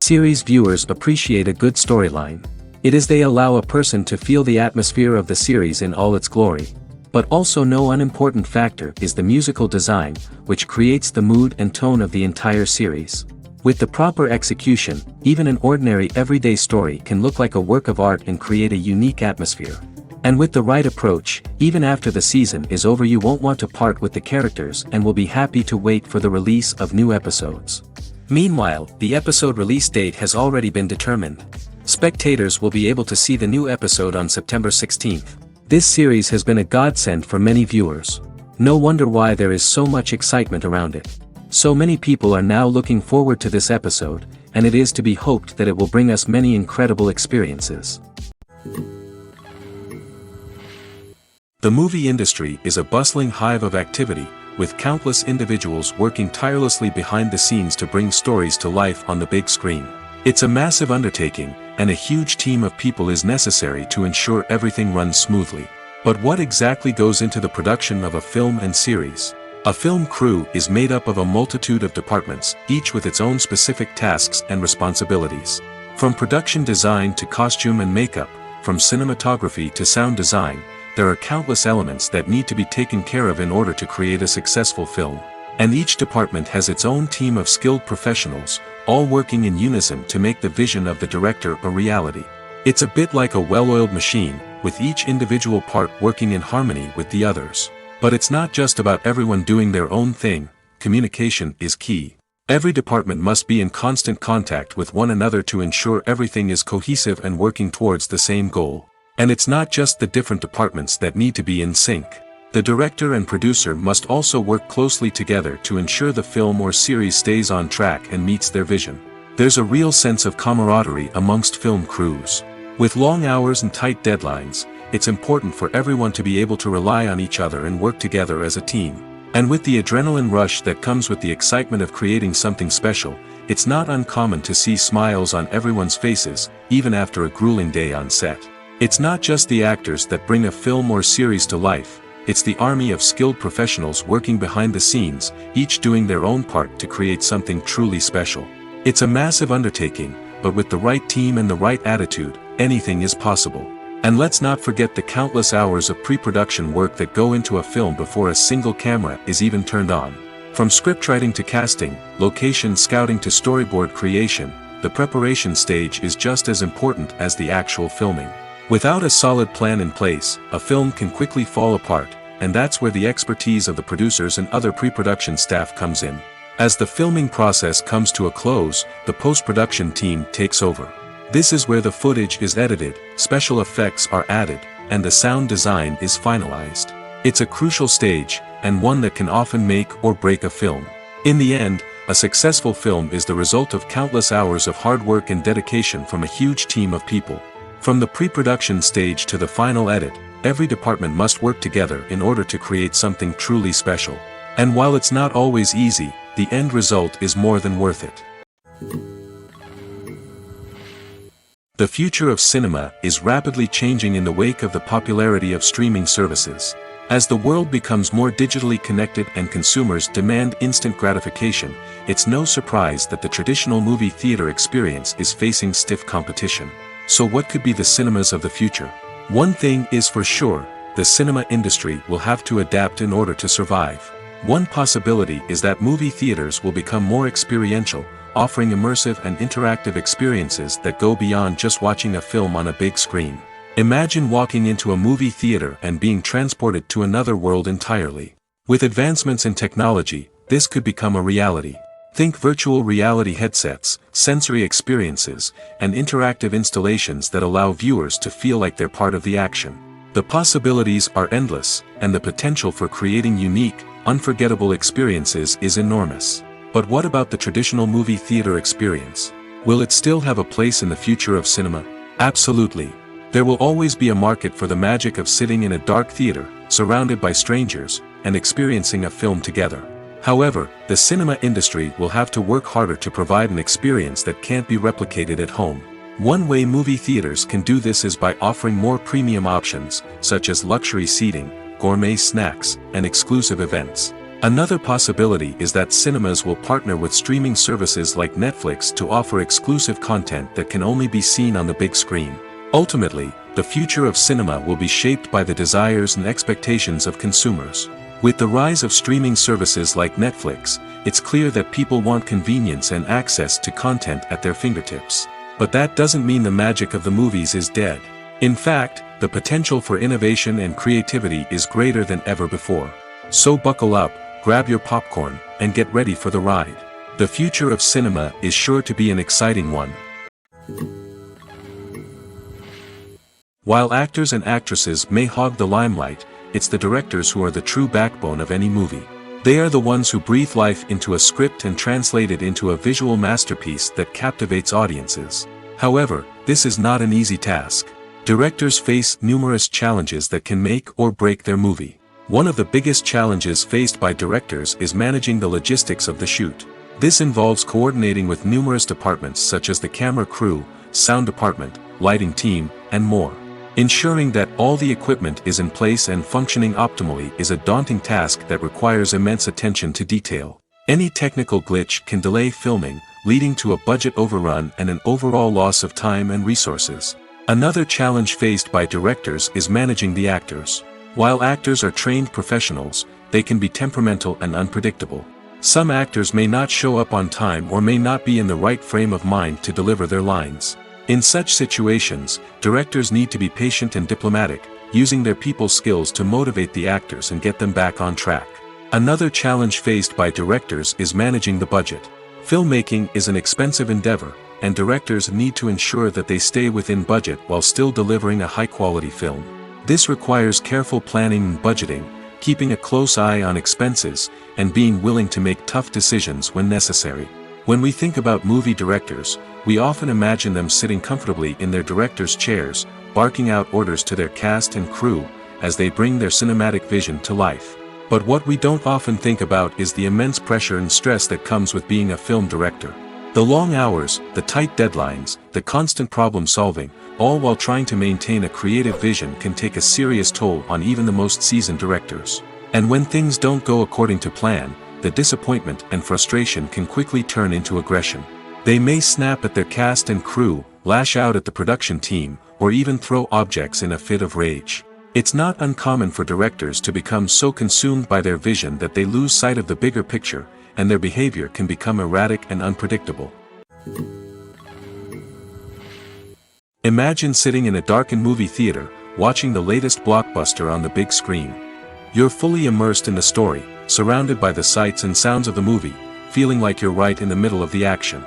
Series viewers appreciate a good storyline. It is they allow a person to feel the atmosphere of the series in all its glory. But also no unimportant factor is the musical design, which creates the mood and tone of the entire series. With the proper execution, even an ordinary everyday story can look like a work of art and create a unique atmosphere. And with the right approach, even after the season is over you won't want to part with the characters and will be happy to wait for the release of new episodes. Meanwhile, the episode release date has already been determined. Spectators will be able to see the new episode on September 16th. This series has been a godsend for many viewers. No wonder why there is so much excitement around it. So many people are now looking forward to this episode, and it is to be hoped that it will bring us many incredible experiences. The movie industry is a bustling hive of activity, with countless individuals working tirelessly behind the scenes to bring stories to life on the big screen. It's a massive undertaking, and a huge team of people is necessary to ensure everything runs smoothly. But what exactly goes into the production of a film and series? A film crew is made up of a multitude of departments, each with its own specific tasks and responsibilities. From production design to costume and makeup, from cinematography to sound design, there are countless elements that need to be taken care of in order to create a successful film. And each department has its own team of skilled professionals, all working in unison to make the vision of the director a reality. It's a bit like a well-oiled machine, with each individual part working in harmony with the others. But it's not just about everyone doing their own thing. Communication is key. Every department must be in constant contact with one another to ensure everything is cohesive and working towards the same goal. And it's not just the different departments that need to be in sync. The director and producer must also work closely together to ensure the film or series stays on track and meets their vision. There's a real sense of camaraderie amongst film crews. With long hours and tight deadlines, it's important for everyone to be able to rely on each other and work together as a team. And with the adrenaline rush that comes with the excitement of creating something special, it's not uncommon to see smiles on everyone's faces, even after a grueling day on set. It's not just the actors that bring a film or series to life, it's the army of skilled professionals working behind the scenes, each doing their own part to create something truly special. It's a massive undertaking, but with the right team and the right attitude, anything is possible. And let's not forget the countless hours of pre-production work that go into a film before a single camera is even turned on. From scriptwriting to casting, location scouting to storyboard creation, the preparation stage is just as important as the actual filming. Without a solid plan in place, a film can quickly fall apart, and that's where the expertise of the producers and other pre-production staff comes in. As the filming process comes to a close, the post-production team takes over. This is where the footage is edited, special effects are added, and the sound design is finalized. It's a crucial stage, and one that can often make or break a film. In the end, a successful film is the result of countless hours of hard work and dedication from a huge team of people. From the pre-production stage to the final edit, every department must work together in order to create something truly special. And while it's not always easy, the end result is more than worth it. The future of cinema is rapidly changing in the wake of the popularity of streaming services. As the world becomes more digitally connected and consumers demand instant gratification, it's no surprise that the traditional movie theater experience is facing stiff competition. So what could be the cinemas of the future? One thing is for sure, the cinema industry will have to adapt in order to survive. One possibility is that movie theaters will become more experiential, offering immersive and interactive experiences that go beyond just watching a film on a big screen. Imagine walking into a movie theater and being transported to another world entirely. With advancements in technology, this could become a reality. Think virtual reality headsets, sensory experiences, and interactive installations that allow viewers to feel like they're part of the action. The possibilities are endless, and the potential for creating unique, unforgettable experiences is enormous. But what about the traditional movie theater experience? Will it still have a place in the future of cinema? Absolutely. There will always be a market for the magic of sitting in a dark theater, surrounded by strangers, and experiencing a film together. However, the cinema industry will have to work harder to provide an experience that can't be replicated at home. One way movie theaters can do this is by offering more premium options, such as luxury seating, gourmet snacks, and exclusive events. Another possibility is that cinemas will partner with streaming services like Netflix to offer exclusive content that can only be seen on the big screen. Ultimately, the future of cinema will be shaped by the desires and expectations of consumers. With the rise of streaming services like Netflix, it's clear that people want convenience and access to content at their fingertips. But that doesn't mean the magic of the movies is dead. In fact, the potential for innovation and creativity is greater than ever before. So buckle up, grab your popcorn, and get ready for the ride. The future of cinema is sure to be an exciting one. While actors and actresses may hog the limelight, it's the directors who are the true backbone of any movie. They are the ones who breathe life into a script and translate it into a visual masterpiece that captivates audiences. However, this is not an easy task. Directors face numerous challenges that can make or break their movie. One of the biggest challenges faced by directors is managing the logistics of the shoot. This involves coordinating with numerous departments such as the camera crew, sound department, lighting team, and more. Ensuring that all the equipment is in place and functioning optimally is a daunting task that requires immense attention to detail. Any technical glitch can delay filming, leading to a budget overrun and an overall loss of time and resources. Another challenge faced by directors is managing the actors. While actors are trained professionals, they can be temperamental and unpredictable. Some actors may not show up on time or may not be in the right frame of mind to deliver their lines. In such situations, directors need to be patient and diplomatic, using their people skills to motivate the actors and get them back on track. Another challenge faced by directors is managing the budget. Filmmaking is an expensive endeavor, and directors need to ensure that they stay within budget while still delivering a high-quality film. This requires careful planning and budgeting, keeping a close eye on expenses, and being willing to make tough decisions when necessary. When we think about movie directors, we often imagine them sitting comfortably in their director's chairs, barking out orders to their cast and crew, as they bring their cinematic vision to life. But what we don't often think about is the immense pressure and stress that comes with being a film director. The long hours, the tight deadlines, the constant problem solving, all while trying to maintain a creative vision can take a serious toll on even the most seasoned directors. And when things don't go according to plan, the disappointment and frustration can quickly turn into aggression. They may snap at their cast and crew, lash out at the production team, or even throw objects in a fit of rage. It's not uncommon for directors to become so consumed by their vision that they lose sight of the bigger picture, and their behavior can become erratic and unpredictable. Imagine sitting in a darkened movie theater, watching the latest blockbuster on the big screen. You're fully immersed in the story, surrounded by the sights and sounds of the movie, feeling like you're right in the middle of the action.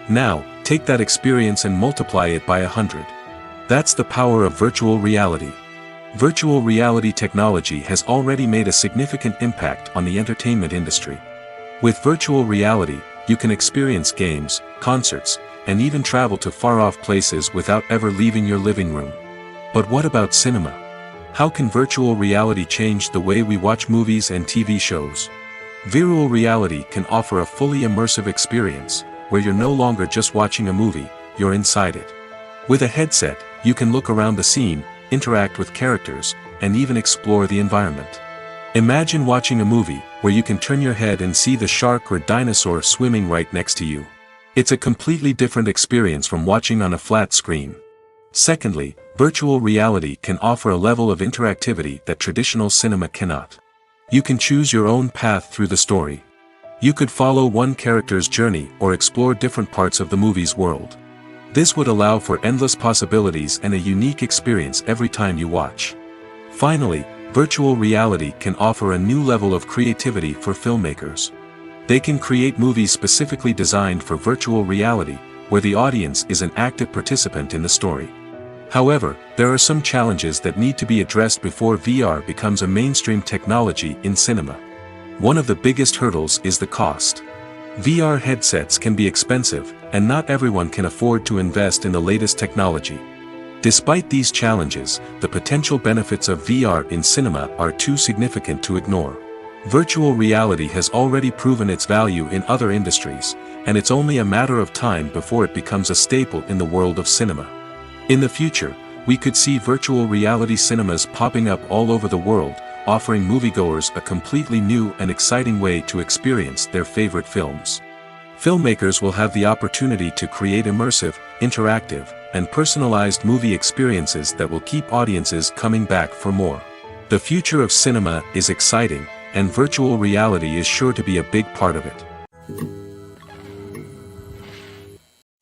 Now, take that experience and multiply it by 100. That's the power of virtual reality. Virtual reality technology has already made a significant impact on the entertainment industry. With virtual reality, you can experience games, concerts, and even travel to far-off places without ever leaving your living room. But what about cinema? How can virtual reality change the way we watch movies and TV shows? Virtual reality can offer a fully immersive experience, where you're no longer just watching a movie, you're inside it. With a headset, you can look around the scene, interact with characters, and even explore the environment. Imagine watching a movie where you can turn your head and see the shark or dinosaur swimming right next to you. It's a completely different experience from watching on a flat screen. Secondly, virtual reality can offer a level of interactivity that traditional cinema cannot. You can choose your own path through the story. You could follow one character's journey or explore different parts of the movie's world. This would allow for endless possibilities and a unique experience every time you watch. Finally, virtual reality can offer a new level of creativity for filmmakers. They can create movies specifically designed for virtual reality, where the audience is an active participant in the story. However, there are some challenges that need to be addressed before VR becomes a mainstream technology in cinema. One of the biggest hurdles is the cost. VR headsets can be expensive, and not everyone can afford to invest in the latest technology. Despite these challenges, the potential benefits of VR in cinema are too significant to ignore. Virtual reality has already proven its value in other industries, and it's only a matter of time before it becomes a staple in the world of cinema. In the future, we could see virtual reality cinemas popping up all over the world, offering moviegoers a completely new and exciting way to experience their favorite films. Filmmakers will have the opportunity to create immersive, interactive, and personalized movie experiences that will keep audiences coming back for more. The future of cinema is exciting, and virtual reality is sure to be a big part of it.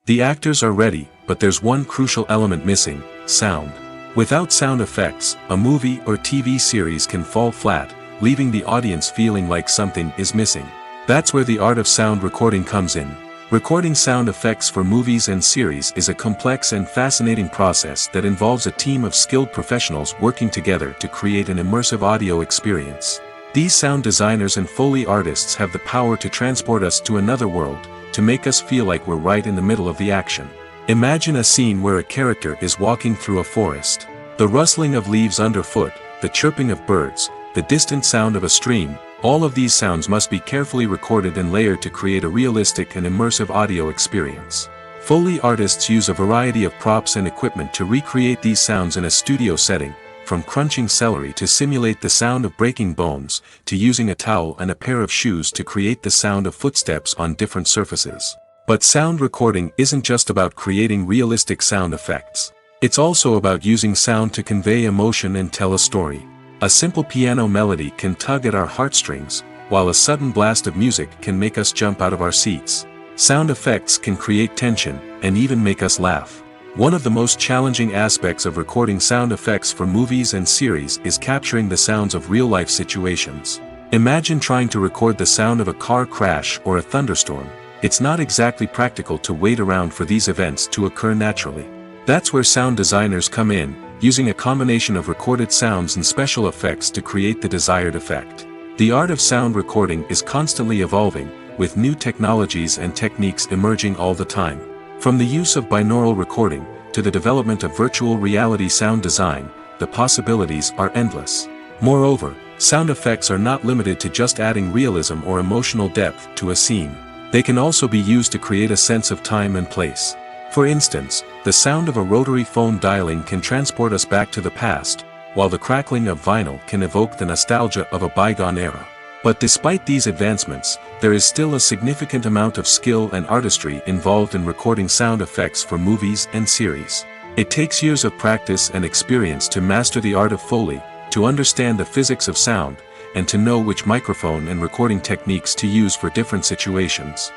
The actors are ready, but there's one crucial element missing: sound. Without sound effects, a movie or TV series can fall flat, leaving the audience feeling like something is missing. That's where the art of sound recording comes in. Recording sound effects for movies and series is a complex and fascinating process that involves a team of skilled professionals working together to create an immersive audio experience. These sound designers and Foley artists have the power to transport us to another world, to make us feel like we're right in the middle of the action. Imagine a scene where a character is walking through a forest. The rustling of leaves underfoot, the chirping of birds, the distant sound of a stream, all of these sounds must be carefully recorded and layered to create a realistic and immersive audio experience. Foley artists use a variety of props and equipment to recreate these sounds in a studio setting, from crunching celery to simulate the sound of breaking bones, to using a towel and a pair of shoes to create the sound of footsteps on different surfaces. But sound recording isn't just about creating realistic sound effects. It's also about using sound to convey emotion and tell a story. A simple piano melody can tug at our heartstrings, while a sudden blast of music can make us jump out of our seats. Sound effects can create tension, and even make us laugh. One of the most challenging aspects of recording sound effects for movies and series is capturing the sounds of real-life situations. Imagine trying to record the sound of a car crash or a thunderstorm. It's not exactly practical to wait around for these events to occur naturally. That's where sound designers come in, using a combination of recorded sounds and special effects to create the desired effect. The art of sound recording is constantly evolving, with new technologies and techniques emerging all the time. From the use of binaural recording, to the development of virtual reality sound design, the possibilities are endless. Moreover, sound effects are not limited to just adding realism or emotional depth to a scene. They can also be used to create a sense of time and place. For instance, the sound of a rotary phone dialing can transport us back to the past, while the crackling of vinyl can evoke the nostalgia of a bygone era. But despite these advancements, there is still a significant amount of skill and artistry involved in recording sound effects for movies and series. It takes years of practice and experience to master the art of Foley, to understand the physics of sound, and to know which microphone and recording techniques to use for different situations.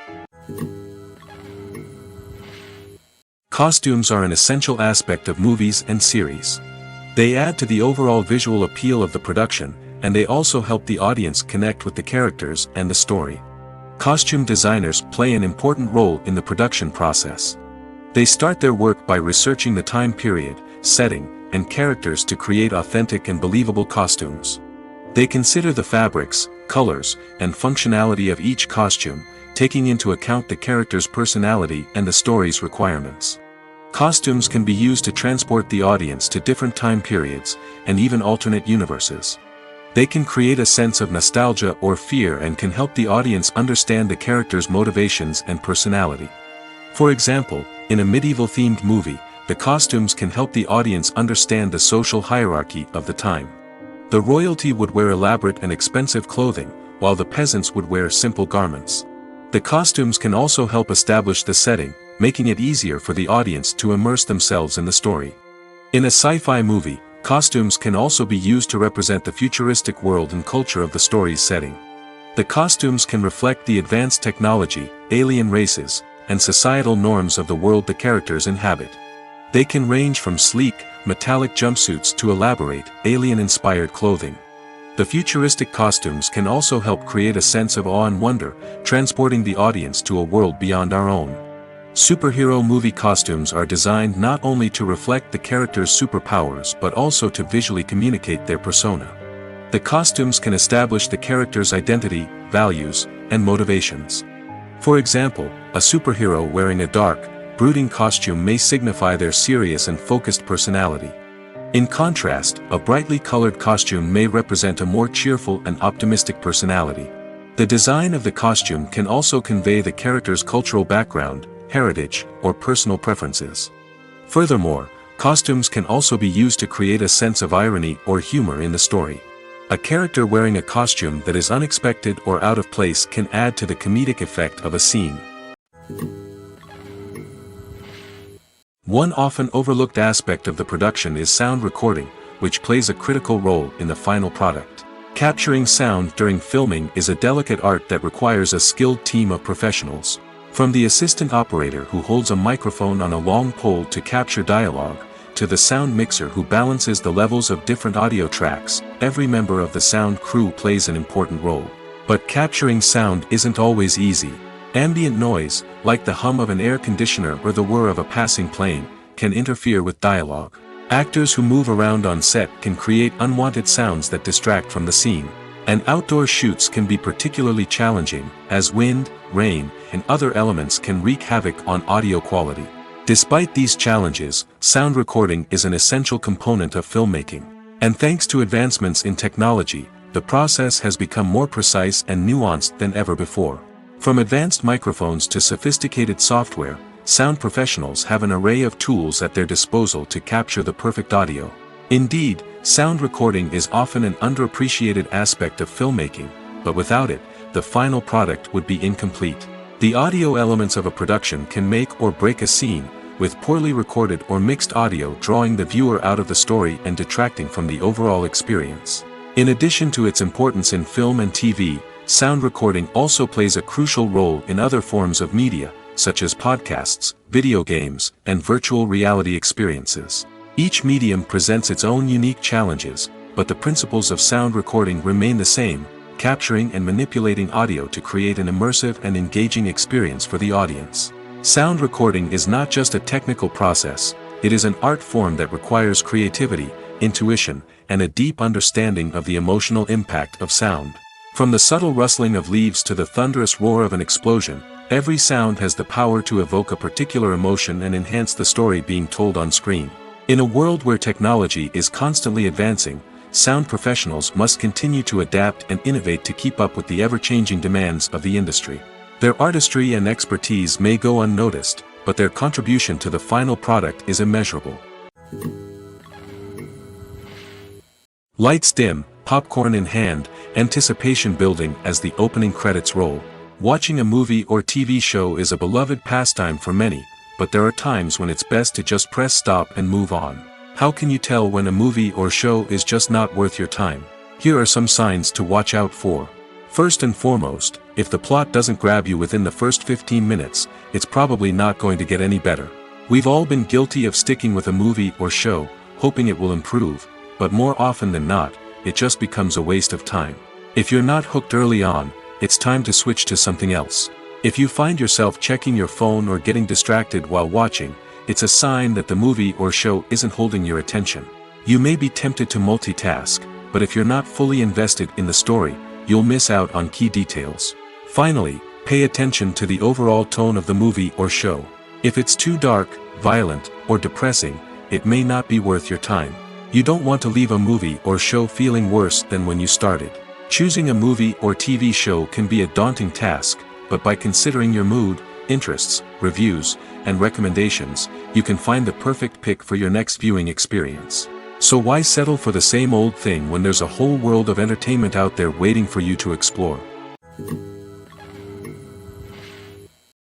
Costumes are an essential aspect of movies and series. They add to the overall visual appeal of the production, and they also help the audience connect with the characters and the story. Costume designers play an important role in the production process. They start their work by researching the time period, setting, and characters to create authentic and believable costumes. They consider the fabrics, colors, and functionality of each costume, taking into account the character's personality and the story's requirements. Costumes can be used to transport the audience to different time periods, and even alternate universes. They can create a sense of nostalgia or fear and can help the audience understand the character's motivations and personality. For example, in a medieval-themed movie, the costumes can help the audience understand the social hierarchy of the time. The royalty would wear elaborate and expensive clothing, while the peasants would wear simple garments. The costumes can also help establish the setting, making it easier for the audience to immerse themselves in the story. In a sci-fi movie, costumes can also be used to represent the futuristic world and culture of the story's setting. The costumes can reflect the advanced technology, alien races, and societal norms of the world the characters inhabit. They can range from sleek, metallic jumpsuits to elaborate, alien-inspired clothing. The futuristic costumes can also help create a sense of awe and wonder, transporting the audience to a world beyond our own. Superhero movie costumes are designed not only to reflect the character's superpowers but also to visually communicate their persona. The costumes can establish the character's identity, values, and motivations. For example, a superhero wearing a dark, brooding costume may signify their serious and focused personality. In contrast, a brightly colored costume may represent a more cheerful and optimistic personality. The design of the costume can also convey the character's cultural background, heritage, or personal preferences. Furthermore, costumes can also be used to create a sense of irony or humor in the story. A character wearing a costume that is unexpected or out of place can add to the comedic effect of a scene. One often overlooked aspect of the production is sound recording, which plays a critical role in the final product. Capturing sound during filming is a delicate art that requires a skilled team of professionals. From the assistant operator who holds a microphone on a long pole to capture dialogue, to the sound mixer who balances the levels of different audio tracks, every member of the sound crew plays an important role. But capturing sound isn't always easy. Ambient noise, like the hum of an air conditioner or the whir of a passing plane, can interfere with dialogue. Actors who move around on set can create unwanted sounds that distract from the scene. And outdoor shoots can be particularly challenging, as wind, rain, and other elements can wreak havoc on audio quality. Despite these challenges, sound recording is an essential component of filmmaking. And thanks to advancements in technology, the process has become more precise and nuanced than ever before. From advanced microphones to sophisticated software, sound professionals have an array of tools at their disposal to capture the perfect audio. Indeed, sound recording is often an underappreciated aspect of filmmaking, but without it, the final product would be incomplete. The audio elements of a production can make or break a scene, with poorly recorded or mixed audio drawing the viewer out of the story and detracting from the overall experience. In addition to its importance in film and TV, sound recording also plays a crucial role in other forms of media, such as podcasts, video games, and virtual reality experiences. Each medium presents its own unique challenges, but the principles of sound recording remain the same: capturing and manipulating audio to create an immersive and engaging experience for the audience. Sound recording is not just a technical process, it is an art form that requires creativity, intuition, and a deep understanding of the emotional impact of sound. From the subtle rustling of leaves to the thunderous roar of an explosion, every sound has the power to evoke a particular emotion and enhance the story being told on screen. In a world where technology is constantly advancing, sound professionals must continue to adapt and innovate to keep up with the ever-changing demands of the industry. Their artistry and expertise may go unnoticed, but their contribution to the final product is immeasurable. Lights dim, popcorn in hand, anticipation building as the opening credits roll. Watching a movie or TV show is a beloved pastime for many, but there are times when it's best to just press stop and move on. How can you tell when a movie or show is just not worth your time? Here are some signs to watch out for. First and foremost, if the plot doesn't grab you within the first 15 minutes, it's probably not going to get any better. We've all been guilty of sticking with a movie or show, hoping it will improve, but more often than not, it just becomes a waste of time. If you're not hooked early on, it's time to switch to something else. If you find yourself checking your phone or getting distracted while watching, it's a sign that the movie or show isn't holding your attention. You may be tempted to multitask, but if you're not fully invested in the story, you'll miss out on key details. Finally, pay attention to the overall tone of the movie or show. If it's too dark, violent, or depressing, it may not be worth your time. You don't want to leave a movie or show feeling worse than when you started. Choosing a movie or TV show can be a daunting task, but by considering your mood, interests, reviews, and recommendations, you can find the perfect pick for your next viewing experience. So why settle for the same old thing when there's a whole world of entertainment out there waiting for you to explore?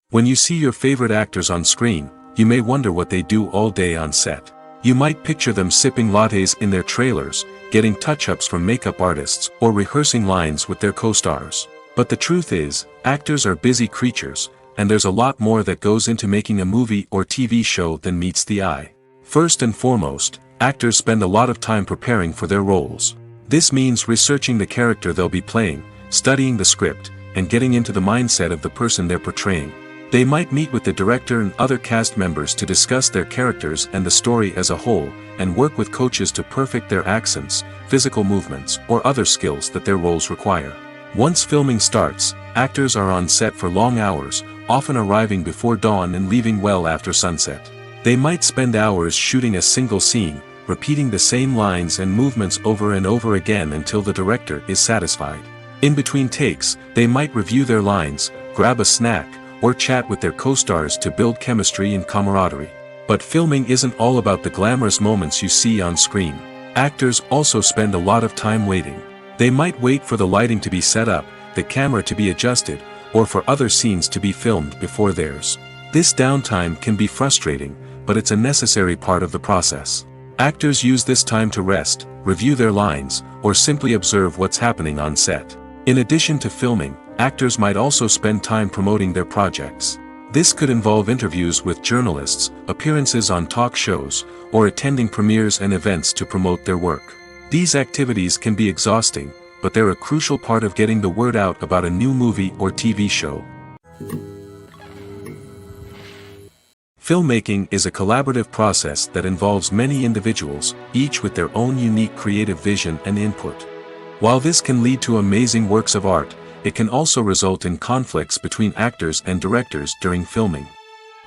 When you see your favorite actors on screen, you may wonder what they do all day on set. You might picture them sipping lattes in their trailers, getting touch-ups from makeup artists, or rehearsing lines with their co-stars. But the truth is, actors are busy creatures, and there's a lot more that goes into making a movie or TV show than meets the eye. First and foremost, actors spend a lot of time preparing for their roles. This means researching the character they'll be playing, studying the script, and getting into the mindset of the person they're portraying. They might meet with the director and other cast members to discuss their characters and the story as a whole, and work with coaches to perfect their accents, physical movements, or other skills that their roles require. Once filming starts, actors are on set for long hours, often arriving before dawn and leaving well after sunset. They might spend hours shooting a single scene, repeating the same lines and movements over and over again until the director is satisfied. In between takes, they might review their lines, grab a snack, or chat with their co-stars to build chemistry and camaraderie. But filming isn't all about the glamorous moments you see on screen. Actors also spend a lot of time waiting. They might wait for the lighting to be set up, the camera to be adjusted, or for other scenes to be filmed before theirs. This downtime can be frustrating, but it's a necessary part of the process. Actors use this time to rest, review their lines, or simply observe what's happening on set. In addition to filming, actors might also spend time promoting their projects. This could involve interviews with journalists, appearances on talk shows, or attending premieres and events to promote their work. These activities can be exhausting, but they're a crucial part of getting the word out about a new movie or TV show. Filmmaking is a collaborative process that involves many individuals, each with their own unique creative vision and input. While this can lead to amazing works of art, it can also result in conflicts between actors and directors during filming.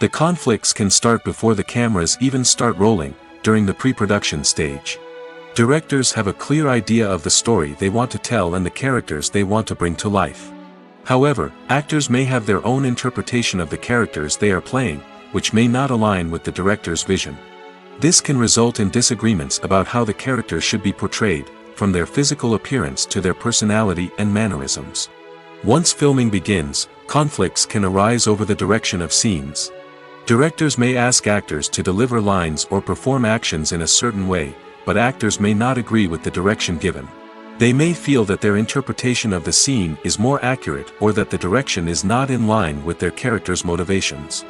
The conflicts can start before the cameras even start rolling, during the pre-production stage. Directors have a clear idea of the story they want to tell and the characters they want to bring to life. However, actors may have their own interpretation of the characters they are playing, which may not align with the director's vision. This can result in disagreements about how the characters should be portrayed, from their physical appearance to their personality and mannerisms. Once filming begins, conflicts can arise over the direction of scenes. Directors may ask actors to deliver lines or perform actions in a certain way, but actors may not agree with the direction given. They may feel that their interpretation of the scene is more accurate or that the direction is not in line with their character's motivations.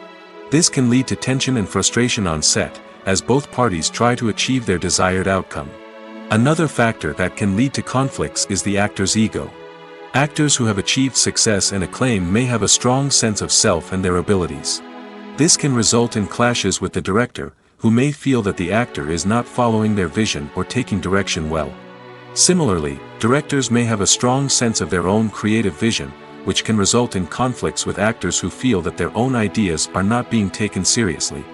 This can lead to tension and frustration on set, as both parties try to achieve their desired outcome. Another factor that can lead to conflicts is the actor's ego. Actors who have achieved success and acclaim may have a strong sense of self and their abilities. This can result in clashes with the director, who may feel that the actor is not following their vision or taking direction well. Similarly, directors may have a strong sense of their own creative vision, which can result in conflicts with actors who feel that their own ideas are not being taken seriously.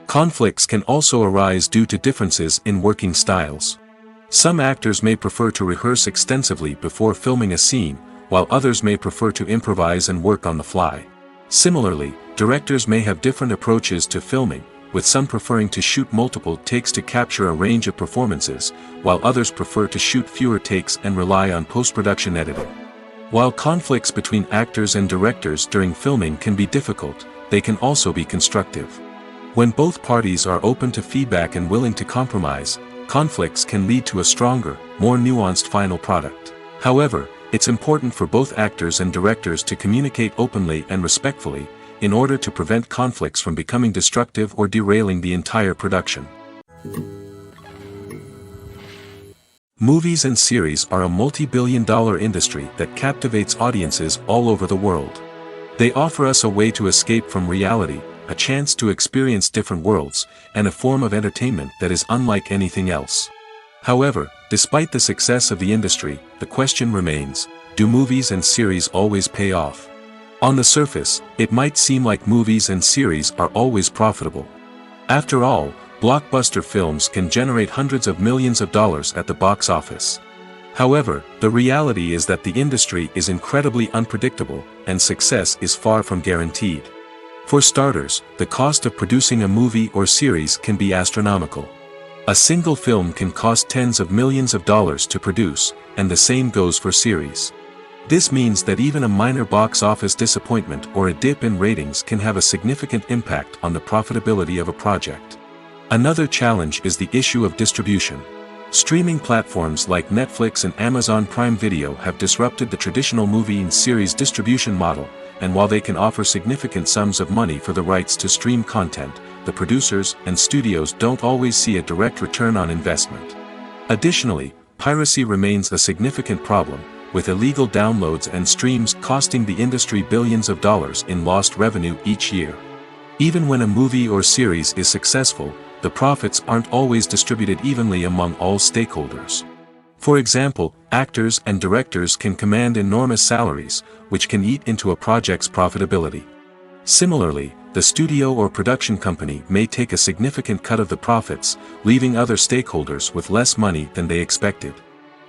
Conflicts can also arise due to differences in working styles. Some actors may prefer to rehearse extensively before filming a scene, while others may prefer to improvise and work on the fly. Similarly, directors may have different approaches to filming, with some preferring to shoot multiple takes to capture a range of performances, while others prefer to shoot fewer takes and rely on post-production editing. While conflicts between actors and directors during filming can be difficult, they can also be constructive. When both parties are open to feedback and willing to compromise, conflicts can lead to a stronger, more nuanced final product. However, it's important for both actors and directors to communicate openly and respectfully, in order to prevent conflicts from becoming destructive or derailing the entire production. Movies and series are a multi-billion-dollar industry that captivates audiences all over the world. They offer us a way to escape from reality, a chance to experience different worlds, and a form of entertainment that is unlike anything else. However, despite the success of the industry, the question remains, do movies and series always pay off? On the surface, it might seem like movies and series are always profitable. After all, blockbuster films can generate hundreds of millions of dollars at the box office. However, the reality is that the industry is incredibly unpredictable, and success is far from guaranteed. For starters, the cost of producing a movie or series can be astronomical. A single film can cost tens of millions of dollars to produce, and the same goes for series. This means that even a minor box office disappointment or a dip in ratings can have a significant impact on the profitability of a project. Another challenge is the issue of distribution. Streaming platforms like Netflix and Amazon Prime Video have disrupted the traditional movie and series distribution model, and while they can offer significant sums of money for the rights to stream content, the producers and studios don't always see a direct return on investment. Additionally, piracy remains a significant problem, with illegal downloads and streams costing the industry billions of dollars in lost revenue each year. Even when a movie or series is successful, the profits aren't always distributed evenly among all stakeholders. For example, actors and directors can command enormous salaries, which can eat into a project's profitability. Similarly, the studio or production company may take a significant cut of the profits, leaving other stakeholders with less money than they expected.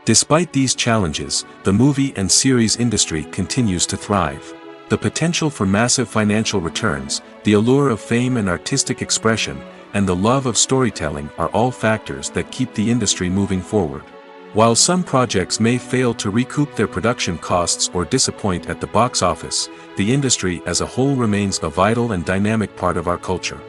Despite these challenges, the movie and series industry continues to thrive. The potential for massive financial returns, the allure of fame and artistic expression, and the love of storytelling are all factors that keep the industry moving forward. While some projects may fail to recoup their production costs or disappoint at the box office, the industry as a whole remains a vital and dynamic part of our culture.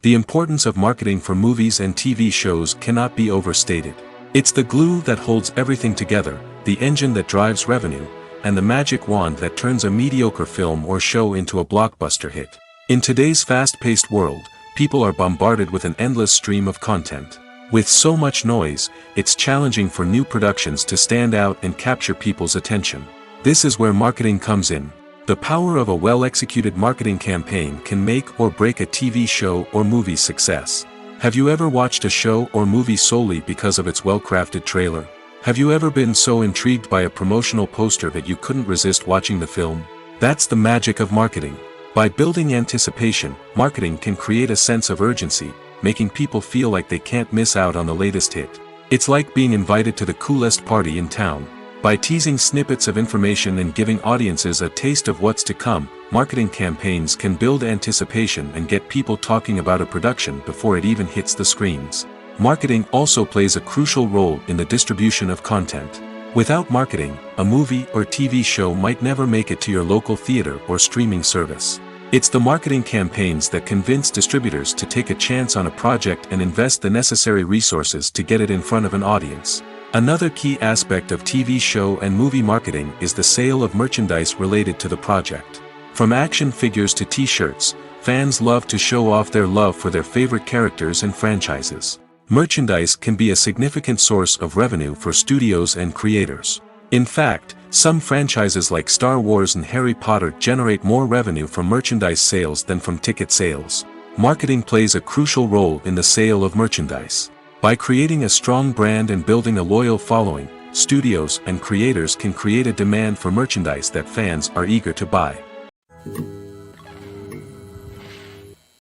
The importance of marketing for movies and TV shows cannot be overstated. It's the glue that holds everything together, the engine that drives revenue, and the magic wand that turns a mediocre film or show into a blockbuster hit. In today's fast-paced world, people are bombarded with an endless stream of content. With so much noise, it's challenging for new productions to stand out and capture people's attention. This is where marketing comes in. The power of a well-executed marketing campaign can make or break a TV show or movie's success. Have you ever watched a show or movie solely because of its well-crafted trailer? Have you ever been so intrigued by a promotional poster that you couldn't resist watching the film? That's the magic of marketing. By building anticipation, marketing can create a sense of urgency, making people feel like they can't miss out on the latest hit. It's like being invited to the coolest party in town. By teasing snippets of information and giving audiences a taste of what's to come, marketing campaigns can build anticipation and get people talking about a production before it even hits the screens. Marketing also plays a crucial role in the distribution of content. Without marketing, a movie or TV show might never make it to your local theater or streaming service. It's the marketing campaigns that convince distributors to take a chance on a project and invest the necessary resources to get it in front of an audience. Another key aspect of TV show and movie marketing is the sale of merchandise related to the project. From action figures to t-shirts, fans love to show off their love for their favorite characters and franchises. Merchandise can be a significant source of revenue for studios and creators. In fact, some franchises like Star Wars and Harry Potter generate more revenue from merchandise sales than from ticket sales. Marketing plays a crucial role in the sale of merchandise. By creating a strong brand and building a loyal following, studios and creators can create a demand for merchandise that fans are eager to buy.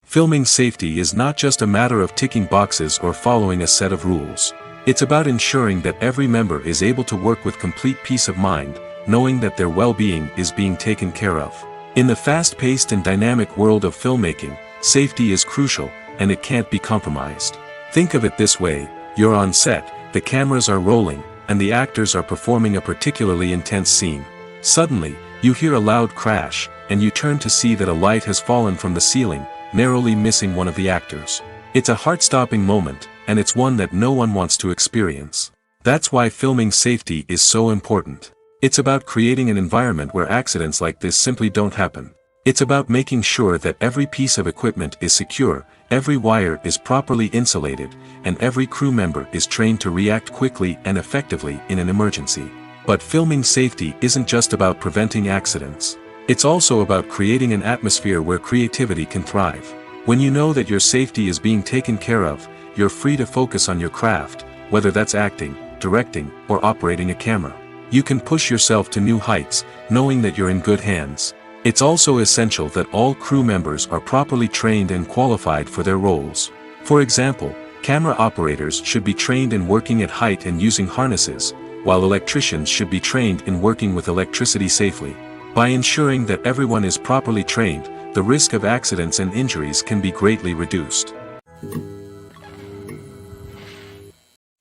Filming safety is not just a matter of ticking boxes or following a set of rules. It's about ensuring that every member is able to work with complete peace of mind, knowing that their well-being is being taken care of. In the fast-paced and dynamic world of filmmaking, safety is crucial, and it can't be compromised. Think of it this way: you're on set, the cameras are rolling, and the actors are performing a particularly intense scene. Suddenly, you hear a loud crash, and you turn to see that a light has fallen from the ceiling, narrowly missing one of the actors. It's a heart-stopping moment, and it's one that no one wants to experience. That's why filming safety is so important. It's about creating an environment where accidents like this simply don't happen. It's about making sure that every piece of equipment is secure, every wire is properly insulated, and every crew member is trained to react quickly and effectively in an emergency. But filming safety isn't just about preventing accidents. It's also about creating an atmosphere where creativity can thrive. When you know that your safety is being taken care of, you're free to focus on your craft, whether that's acting, directing, or operating a camera. You can push yourself to new heights, knowing that you're in good hands. It's also essential that all crew members are properly trained and qualified for their roles. For example, camera operators should be trained in working at height and using harnesses, while electricians should be trained in working with electricity safely. By ensuring that everyone is properly trained, the risk of accidents and injuries can be greatly reduced.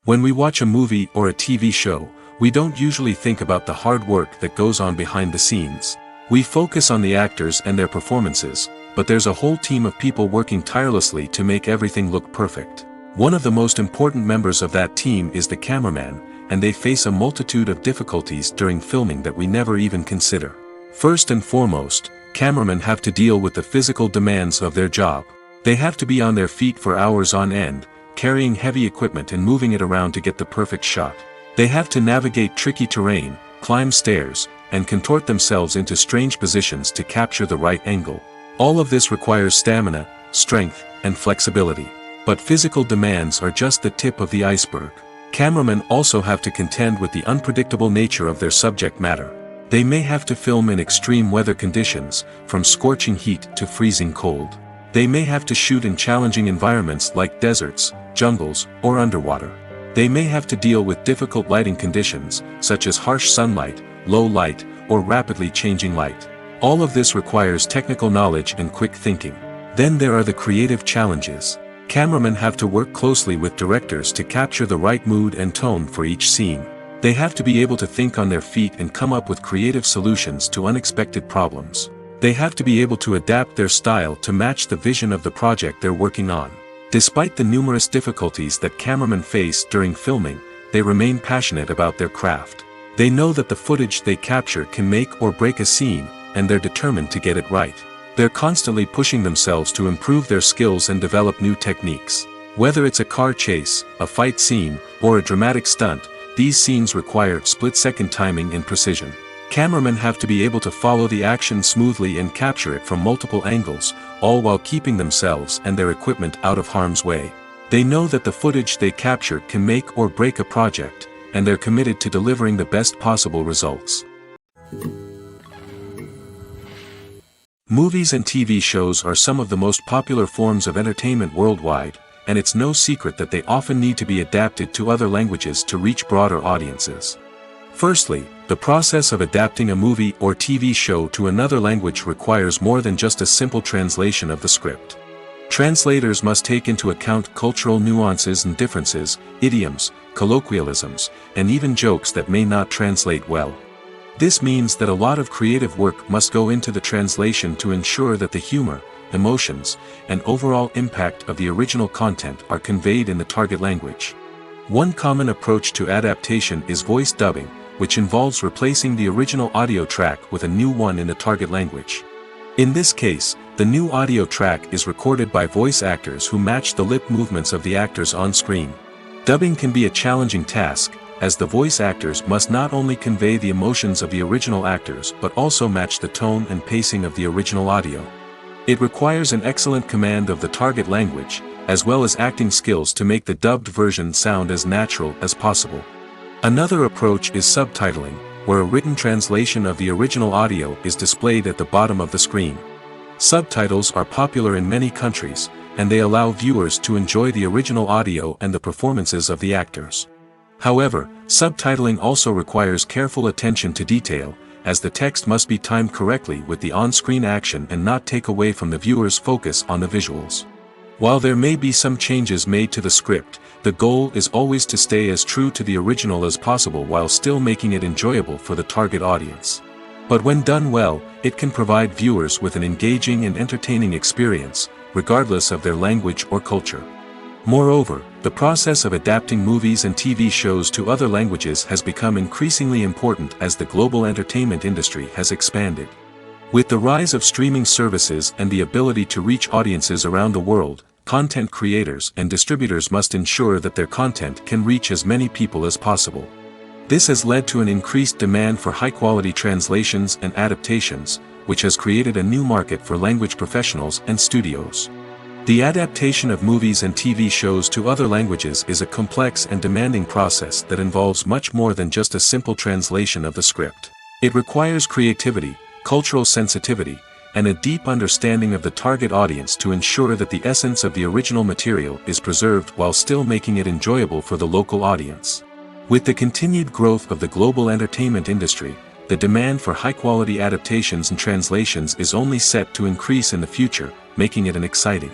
When we watch a movie or a TV show, we don't usually think about the hard work that goes on behind the scenes. We focus on the actors and their performances, but there's a whole team of people working tirelessly to make everything look perfect. One of the most important members of that team is the cameraman, and they face a multitude of difficulties during filming that we never even consider. First and foremost, cameramen have to deal with the physical demands of their job. They have to be on their feet for hours on end, carrying heavy equipment and moving it around to get the perfect shot. They have to navigate tricky terrain, climb stairs, and contort themselves into strange positions to capture the right angle. All of this requires stamina, strength, and flexibility. But physical demands are just the tip of the iceberg. Cameramen also have to contend with the unpredictable nature of their subject matter. They may have to film in extreme weather conditions, from scorching heat to freezing cold. They may have to shoot in challenging environments like deserts, jungles, or underwater. They may have to deal with difficult lighting conditions, such as harsh sunlight, low light, or rapidly changing light. All of this requires technical knowledge and quick thinking. Then there are the creative challenges. Cameramen have to work closely with directors to capture the right mood and tone for each scene. They have to be able to think on their feet and come up with creative solutions to unexpected problems. They have to be able to adapt their style to match the vision of the project they're working on. Despite the numerous difficulties that cameramen face during filming, they remain passionate about their craft. They know that the footage they capture can make or break a scene, and they're determined to get it right. They're constantly pushing themselves to improve their skills and develop new techniques. Whether it's a car chase, a fight scene, or a dramatic stunt, these scenes require split-second timing and precision. Cameramen have to be able to follow the action smoothly and capture it from multiple angles, all while keeping themselves and their equipment out of harm's way. They know that the footage they capture can make or break a project, and they're committed to delivering the best possible results. Movies and TV shows are some of the most popular forms of entertainment worldwide, and it's no secret that they often need to be adapted to other languages to reach broader audiences. Firstly, the process of adapting a movie or TV show to another language requires more than just a simple translation of the script. Translators must take into account cultural nuances and differences, idioms, colloquialisms, and even jokes that may not translate well. This means that a lot of creative work must go into the translation to ensure that the humor, emotions, and overall impact of the original content are conveyed in the target language. One common approach to adaptation is voice dubbing, which involves replacing the original audio track with a new one in the target language. In this case, the new audio track is recorded by voice actors who match the lip movements of the actors on screen. Dubbing can be a challenging task, as the voice actors must not only convey the emotions of the original actors but also match the tone and pacing of the original audio. It requires an excellent command of the target language, as well as acting skills to make the dubbed version sound as natural as possible. Another approach is subtitling, where a written translation of the original audio is displayed at the bottom of the screen. Subtitles are popular in many countries, and they allow viewers to enjoy the original audio and the performances of the actors. However, subtitling also requires careful attention to detail, as the text must be timed correctly with the on-screen action and not take away from the viewer's focus on the visuals. While there may be some changes made to the script, the goal is always to stay as true to the original as possible while still making it enjoyable for the target audience. But when done well, it can provide viewers with an engaging and entertaining experience, regardless of their language or culture. Moreover, the process of adapting movies and TV shows to other languages has become increasingly important as the global entertainment industry has expanded. With the rise of streaming services and the ability to reach audiences around the world, content creators and distributors must ensure that their content can reach as many people as possible. This has led to an increased demand for high-quality translations and adaptations, which has created a new market for language professionals and studios. The adaptation of movies and TV shows to other languages is a complex and demanding process that involves much more than just a simple translation of the script. It requires creativity, cultural sensitivity, and a deep understanding of the target audience to ensure that the essence of the original material is preserved while still making it enjoyable for the local audience. With the continued growth of the global entertainment industry, the demand for high-quality adaptations and translations is only set to increase in the future, making it an exciting.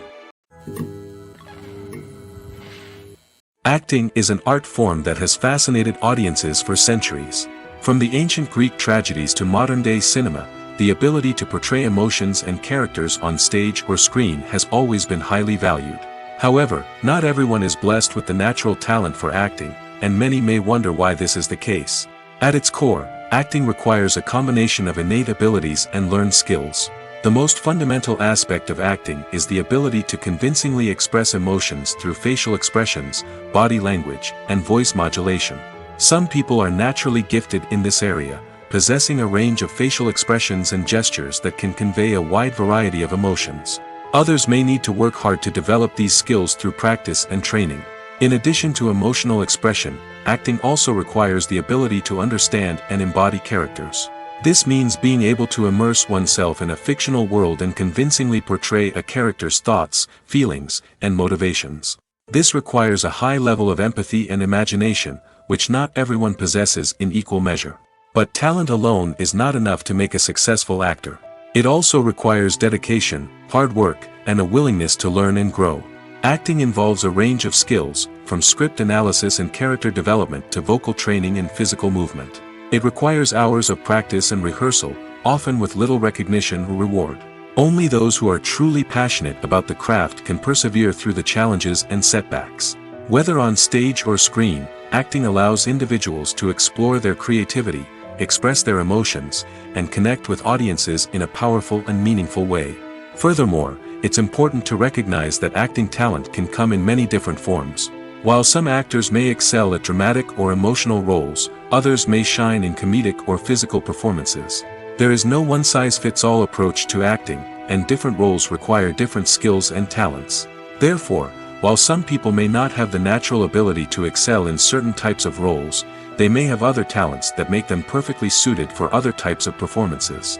Acting is an art form that has fascinated audiences for centuries. From the ancient Greek tragedies to modern-day cinema, the ability to portray emotions and characters on stage or screen has always been highly valued. However, not everyone is blessed with the natural talent for acting, and many may wonder why this is the case. At its core, acting requires a combination of innate abilities and learned skills. The most fundamental aspect of acting is the ability to convincingly express emotions through facial expressions, body language, and voice modulation. Some people are naturally gifted in this area, possessing a range of facial expressions and gestures that can convey a wide variety of emotions. Others may need to work hard to develop these skills through practice and training. In addition to emotional expression, acting also requires the ability to understand and embody characters. This means being able to immerse oneself in a fictional world and convincingly portray a character's thoughts, feelings, and motivations. This requires a high level of empathy and imagination, which not everyone possesses in equal measure. But talent alone is not enough to make a successful actor. It also requires dedication, hard work, and a willingness to learn and grow. Acting involves a range of skills, from script analysis and character development to vocal training and physical movement. It requires hours of practice and rehearsal, often with little recognition or reward. Only those who are truly passionate about the craft can persevere through the challenges and setbacks. Whether on stage or screen, acting allows individuals to explore their creativity, express their emotions, and connect with audiences in a powerful and meaningful way. Furthermore, it's important to recognize that acting talent can come in many different forms. While some actors may excel at dramatic or emotional roles, others may shine in comedic or physical performances. There is no one-size-fits-all approach to acting, and different roles require different skills and talents. Therefore, while some people may not have the natural ability to excel in certain types of roles, they may have other talents that make them perfectly suited for other types of performances.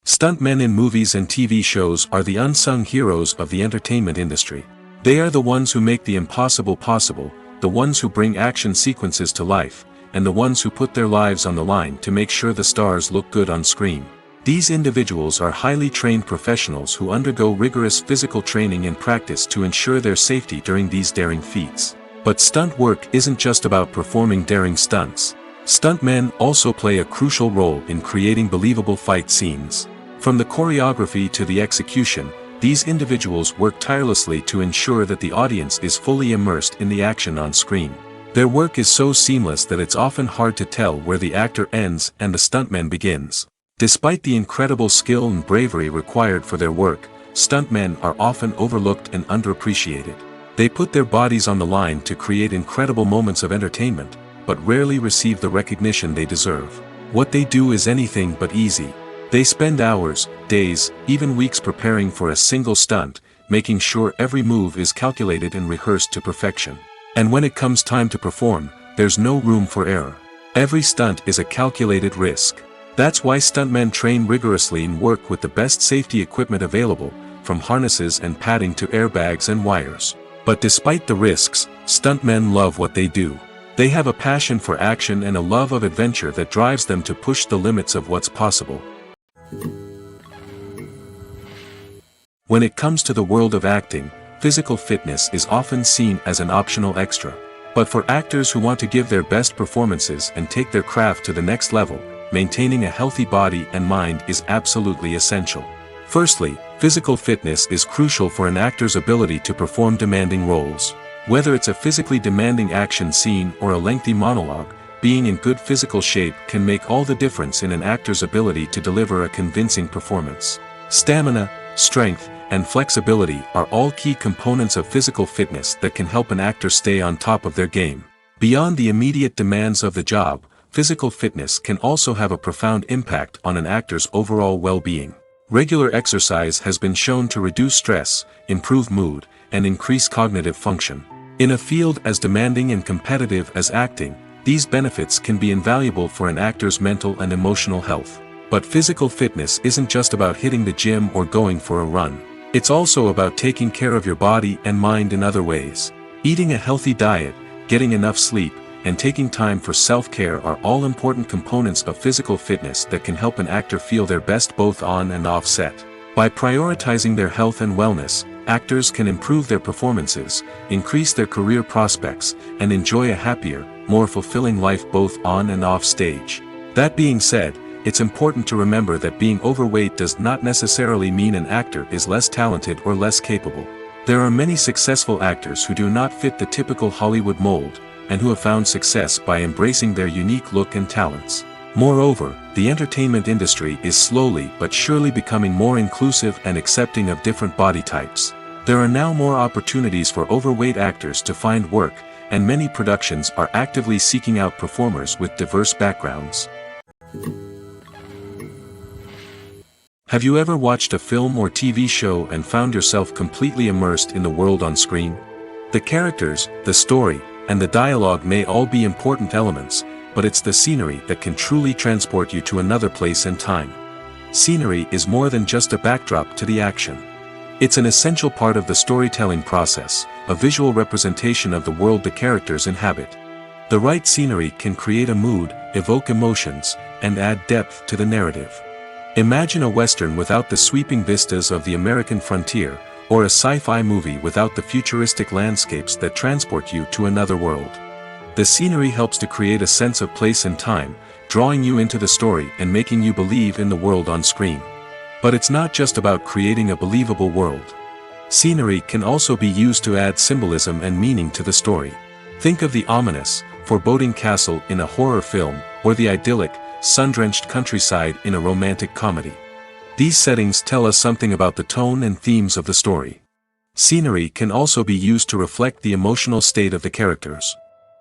Stuntmen in movies and TV shows are the unsung heroes of the entertainment industry. They are the ones who make the impossible possible, the ones who bring action sequences to life, and the ones who put their lives on the line to make sure the stars look good on screen. These individuals are highly trained professionals who undergo rigorous physical training and practice to ensure their safety during these daring feats. But stunt work isn't just about performing daring stunts. Stuntmen also play a crucial role in creating believable fight scenes. From the choreography to the execution, these individuals work tirelessly to ensure that the audience is fully immersed in the action on screen. Their work is so seamless that it's often hard to tell where the actor ends and the stuntman begins. Despite the incredible skill and bravery required for their work, stuntmen are often overlooked and underappreciated. They put their bodies on the line to create incredible moments of entertainment, but rarely receive the recognition they deserve. What they do is anything but easy. They spend hours, days, even weeks preparing for a single stunt, making sure every move is calculated and rehearsed to perfection. And when it comes time to perform, there's no room for error. Every stunt is a calculated risk. That's why stuntmen train rigorously and work with the best safety equipment available, from harnesses and padding to airbags and wires. But despite the risks, stuntmen love what they do. They have a passion for action and a love of adventure that drives them to push the limits of what's possible. When it comes to the world of acting, physical fitness is often seen as an optional extra. But for actors who want to give their best performances and take their craft to the next level, maintaining a healthy body and mind is absolutely essential. Firstly, physical fitness is crucial for an actor's ability to perform demanding roles. Whether it's a physically demanding action scene or a lengthy monologue, being in good physical shape can make all the difference in an actor's ability to deliver a convincing performance. Stamina, strength, and flexibility are all key components of physical fitness that can help an actor stay on top of their game. Beyond the immediate demands of the job, physical fitness can also have a profound impact on an actor's overall well-being. Regular exercise has been shown to reduce stress, improve mood, and increase cognitive function. In a field as demanding and competitive as acting, these benefits can be invaluable for an actor's mental and emotional health. But physical fitness isn't just about hitting the gym or going for a run. It's also about taking care of your body and mind in other ways. Eating a healthy diet, getting enough sleep, and taking time for self-care are all important components of physical fitness that can help an actor feel their best both on and off set. By prioritizing their health and wellness, actors can improve their performances, increase their career prospects, and enjoy a happier, more fulfilling life both on and off stage. That being said, it's important to remember that being overweight does not necessarily mean an actor is less talented or less capable. There are many successful actors who do not fit the typical Hollywood mold, and who have found success by embracing their unique look and talents. Moreover, the entertainment industry is slowly but surely becoming more inclusive and accepting of different body types. There are now more opportunities for overweight actors to find work, and many productions are actively seeking out performers with diverse backgrounds. Have you ever watched a film or TV show and found yourself completely immersed in the world on screen? The characters, the story, and the dialogue may all be important elements, but it's the scenery that can truly transport you to another place and time. Scenery is more than just a backdrop to the action. It's an essential part of the storytelling process, a visual representation of the world the characters inhabit. The right scenery can create a mood, evoke emotions, and add depth to the narrative. Imagine a Western without the sweeping vistas of the American frontier, or a sci-fi movie without the futuristic landscapes that transport you to another world. The scenery helps to create a sense of place and time, drawing you into the story and making you believe in the world on screen. But it's not just about creating a believable world. Scenery can also be used to add symbolism and meaning to the story. Think of the ominous, foreboding castle in a horror film, or the idyllic, sun-drenched countryside in a romantic comedy. These settings tell us something about the tone and themes of the story. Scenery can also be used to reflect the emotional state of the characters.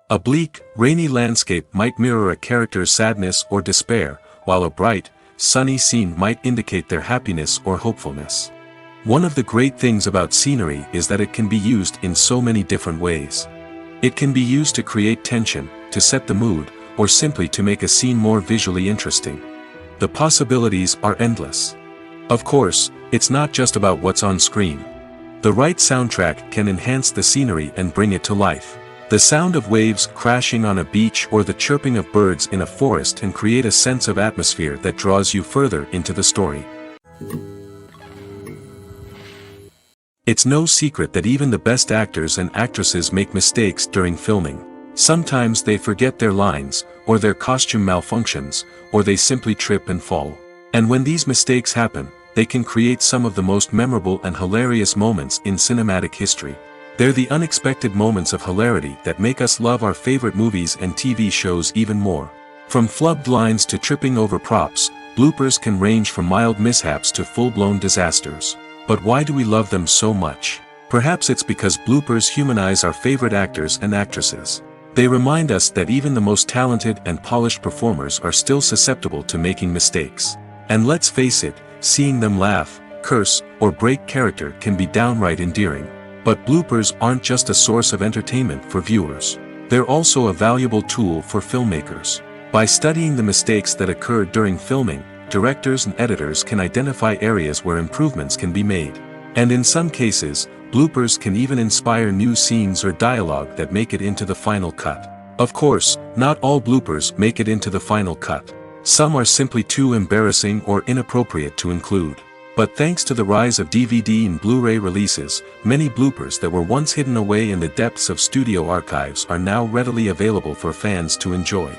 A bleak, rainy landscape might mirror a character's sadness or despair, while a bright, sunny scene might indicate their happiness or hopefulness. One of the great things about scenery is that it can be used in so many different ways. It can be used to create tension, to set the mood, or simply to make a scene more visually interesting. The possibilities are endless. Of course, it's not just about what's on screen. The right soundtrack can enhance the scenery and bring it to life. The sound of waves crashing on a beach or the chirping of birds in a forest can create a sense of atmosphere that draws you further into the story. It's no secret that even the best actors and actresses make mistakes during filming. Sometimes they forget their lines, or their costume malfunctions, or they simply trip and fall. And when these mistakes happen, they can create some of the most memorable and hilarious moments in cinematic history. They're the unexpected moments of hilarity that make us love our favorite movies and TV shows even more. From flubbed lines to tripping over props, bloopers can range from mild mishaps to full-blown disasters. But why do we love them so much? Perhaps it's because bloopers humanize our favorite actors and actresses. They remind us that even the most talented and polished performers are still susceptible to making mistakes. And let's face it, seeing them laugh, curse, or break character can be downright endearing. But bloopers aren't just a source of entertainment for viewers. They're also a valuable tool for filmmakers. By studying the mistakes that occurred during filming, directors and editors can identify areas where improvements can be made. And in some cases, bloopers can even inspire new scenes or dialogue that make it into the final cut. Of course, not all bloopers make it into the final cut. Some are simply too embarrassing or inappropriate to include. But thanks to the rise of DVD and Blu-ray releases, many bloopers that were once hidden away in the depths of studio archives are now readily available for fans to enjoy.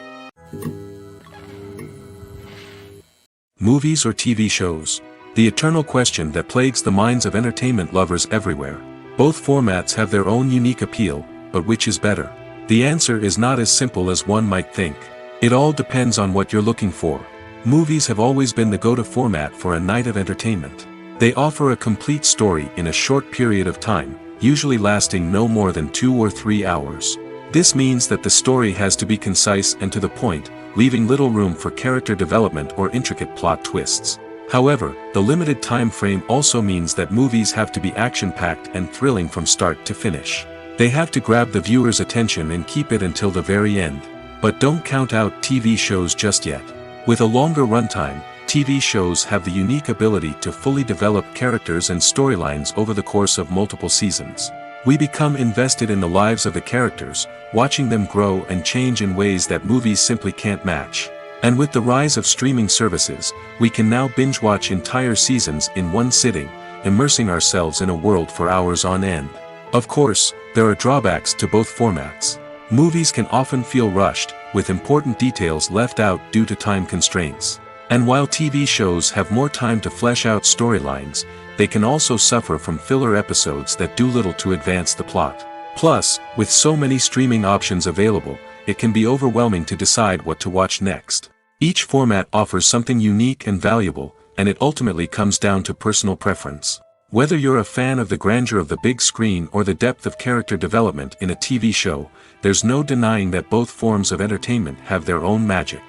Movies or TV shows? The eternal question that plagues the minds of entertainment lovers everywhere. Both formats have their own unique appeal, but which is better? The answer is not as simple as one might think. It all depends on what you're looking for. Movies have always been the go-to format for a night of entertainment. They offer a complete story in a short period of time, usually lasting no more than 2 or 3 hours. This means that the story has to be concise and to the point, leaving little room for character development or intricate plot twists. However, the limited time frame also means that movies have to be action-packed and thrilling from start to finish. They have to grab the viewer's attention and keep it until the very end. But don't count out TV shows just yet. With a longer runtime, TV shows have the unique ability to fully develop characters and storylines over the course of multiple seasons. We become invested in the lives of the characters, watching them grow and change in ways that movies simply can't match. And with the rise of streaming services, we can now binge-watch entire seasons in one sitting, immersing ourselves in a world for hours on end. Of course, there are drawbacks to both formats. Movies can often feel rushed, with important details left out due to time constraints. And while TV shows have more time to flesh out storylines, they can also suffer from filler episodes that do little to advance the plot. Plus, with so many streaming options available, it can be overwhelming to decide what to watch next. Each format offers something unique and valuable, and it ultimately comes down to personal preference. Whether you're a fan of the grandeur of the big screen or the depth of character development in a TV show, there's no denying that both forms of entertainment have their own magic.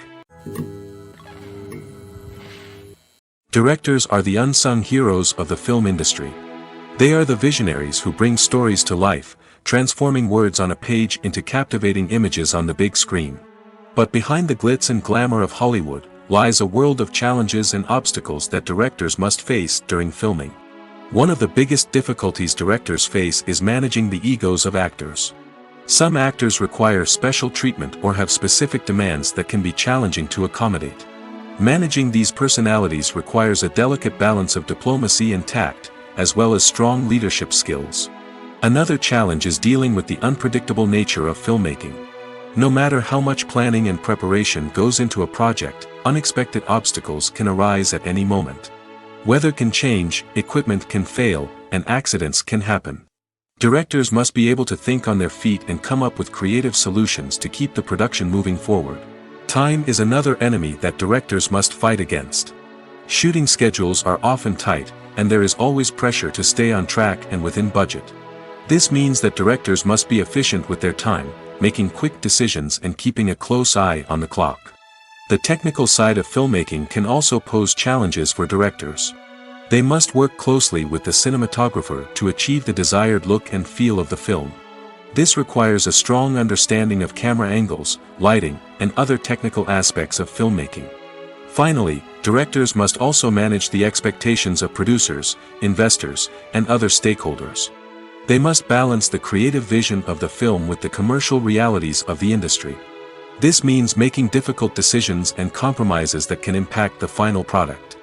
Directors are the unsung heroes of the film industry. They are the visionaries who bring stories to life, transforming words on a page into captivating images on the big screen. But behind the glitz and glamour of Hollywood, lies a world of challenges and obstacles that directors must face during filming. One of the biggest difficulties directors face is managing the egos of actors. Some actors require special treatment or have specific demands that can be challenging to accommodate. Managing these personalities requires a delicate balance of diplomacy and tact, as well as strong leadership skills. Another challenge is dealing with the unpredictable nature of filmmaking. No matter how much planning and preparation goes into a project, unexpected obstacles can arise at any moment. Weather can change, equipment can fail, and accidents can happen. Directors must be able to think on their feet and come up with creative solutions to keep the production moving forward. Time is another enemy that directors must fight against. Shooting schedules are often tight, and there is always pressure to stay on track and within budget. This means that directors must be efficient with their time, making quick decisions and keeping a close eye on the clock. The technical side of filmmaking can also pose challenges for directors. They must work closely with the cinematographer to achieve the desired look and feel of the film. This requires a strong understanding of camera angles, lighting, and other technical aspects of filmmaking. Finally, directors must also manage the expectations of producers, investors, and other stakeholders. They must balance the creative vision of the film with the commercial realities of the industry. This means making difficult decisions and compromises that can impact the final product.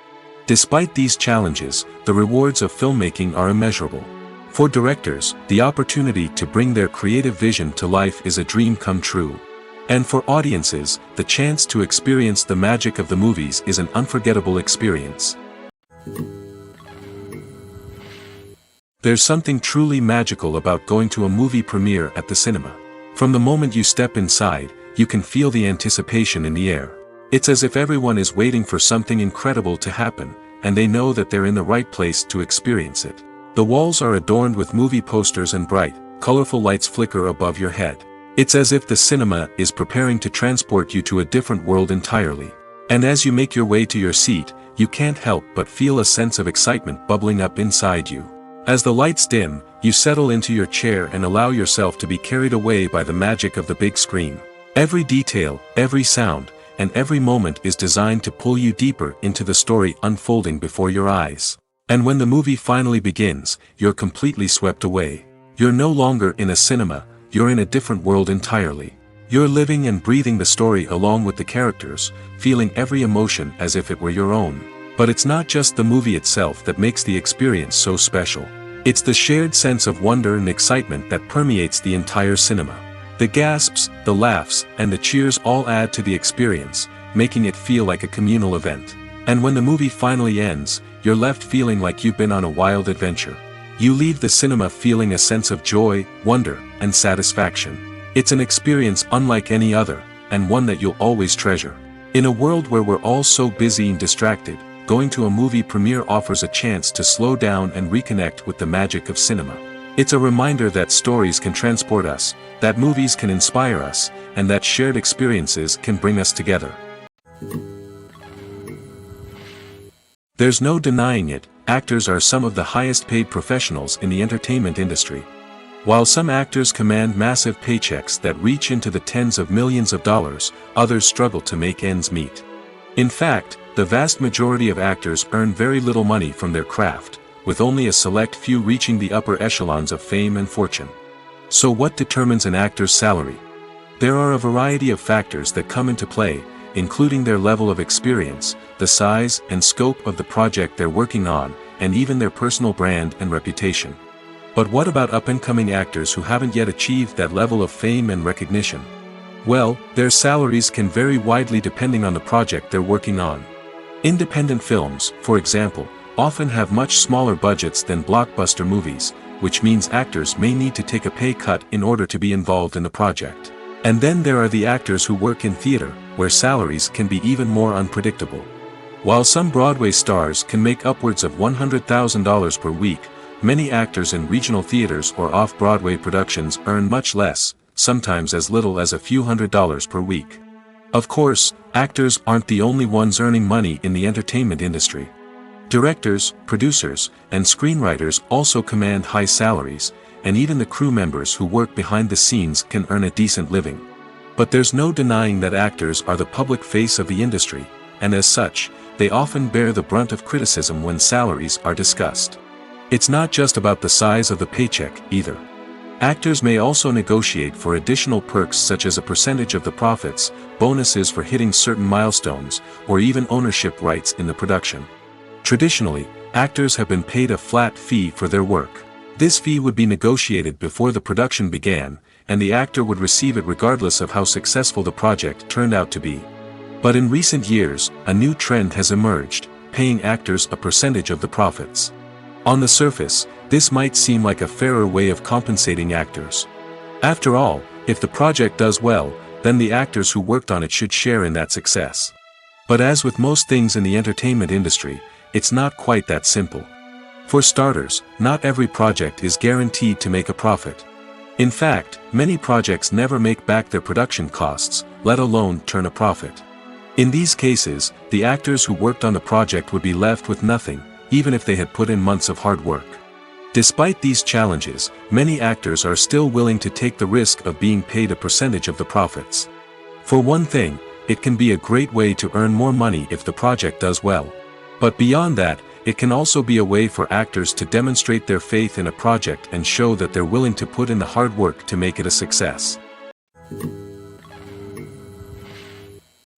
Despite these challenges, the rewards of filmmaking are immeasurable. For directors, the opportunity to bring their creative vision to life is a dream come true. And for audiences, the chance to experience the magic of the movies is an unforgettable experience. There's something truly magical about going to a movie premiere at the cinema. From the moment you step inside, you can feel the anticipation in the air. It's as if everyone is waiting for something incredible to happen, and they know that they're in the right place to experience it. The walls are adorned with movie posters and bright, colorful lights flicker above your head. It's as if the cinema is preparing to transport you to a different world entirely. And as you make your way to your seat, you can't help but feel a sense of excitement bubbling up inside you. As the lights dim, you settle into your chair and allow yourself to be carried away by the magic of the big screen. Every detail, every sound, and every moment is designed to pull you deeper into the story unfolding before your eyes. And when the movie finally begins, you're completely swept away. You're no longer in a cinema, you're in a different world entirely. You're living and breathing the story along with the characters, feeling every emotion as if it were your own. But it's not just the movie itself that makes the experience so special. It's the shared sense of wonder and excitement that permeates the entire cinema. The gasps, the laughs, and the cheers all add to the experience, making it feel like a communal event. And when the movie finally ends, you're left feeling like you've been on a wild adventure. You leave the cinema feeling a sense of joy, wonder, and satisfaction. It's an experience unlike any other, and one that you'll always treasure. In a world where we're all so busy and distracted, going to a movie premiere offers a chance to slow down and reconnect with the magic of cinema. It's a reminder that stories can transport us, that movies can inspire us, and that shared experiences can bring us together. There's no denying it, actors are some of the highest paid professionals in the entertainment industry. While some actors command massive paychecks that reach into the tens of millions of dollars, others struggle to make ends meet. In fact, the vast majority of actors earn very little money from their craft, with only a select few reaching the upper echelons of fame and fortune. So what determines an actor's salary? There are a variety of factors that come into play, including their level of experience, the size and scope of the project they're working on, and even their personal brand and reputation. But what about up-and-coming actors who haven't yet achieved that level of fame and recognition? Well, their salaries can vary widely depending on the project they're working on. Independent films, for example, often have much smaller budgets than blockbuster movies, which means actors may need to take a pay cut in order to be involved in the project. And then there are the actors who work in theater, where salaries can be even more unpredictable. While some Broadway stars can make upwards of $100,000 per week, many actors in regional theaters or off-Broadway productions earn much less, sometimes as little as a few $100s per week. Of course, actors aren't the only ones earning money in the entertainment industry. Directors, producers, and screenwriters also command high salaries, and even the crew members who work behind the scenes can earn a decent living. But there's no denying that actors are the public face of the industry, and as such, they often bear the brunt of criticism when salaries are discussed. It's not just about the size of the paycheck, either. Actors may also negotiate for additional perks such as a percentage of the profits, bonuses for hitting certain milestones, or even ownership rights in the production. Traditionally, actors have been paid a flat fee for their work. This fee would be negotiated before the production began, and the actor would receive it regardless of how successful the project turned out to be. But in recent years, a new trend has emerged, paying actors a percentage of the profits. On the surface, this might seem like a fairer way of compensating actors. After all, if the project does well, then the actors who worked on it should share in that success. But as with most things in the entertainment industry, it's not quite that simple. For starters, not every project is guaranteed to make a profit. In fact, many projects never make back their production costs, let alone turn a profit. In these cases, the actors who worked on the project would be left with nothing, even if they had put in months of hard work. Despite these challenges, many actors are still willing to take the risk of being paid a percentage of the profits. For one thing, it can be a great way to earn more money if the project does well. But beyond that, it can also be a way for actors to demonstrate their faith in a project and show that they're willing to put in the hard work to make it a success.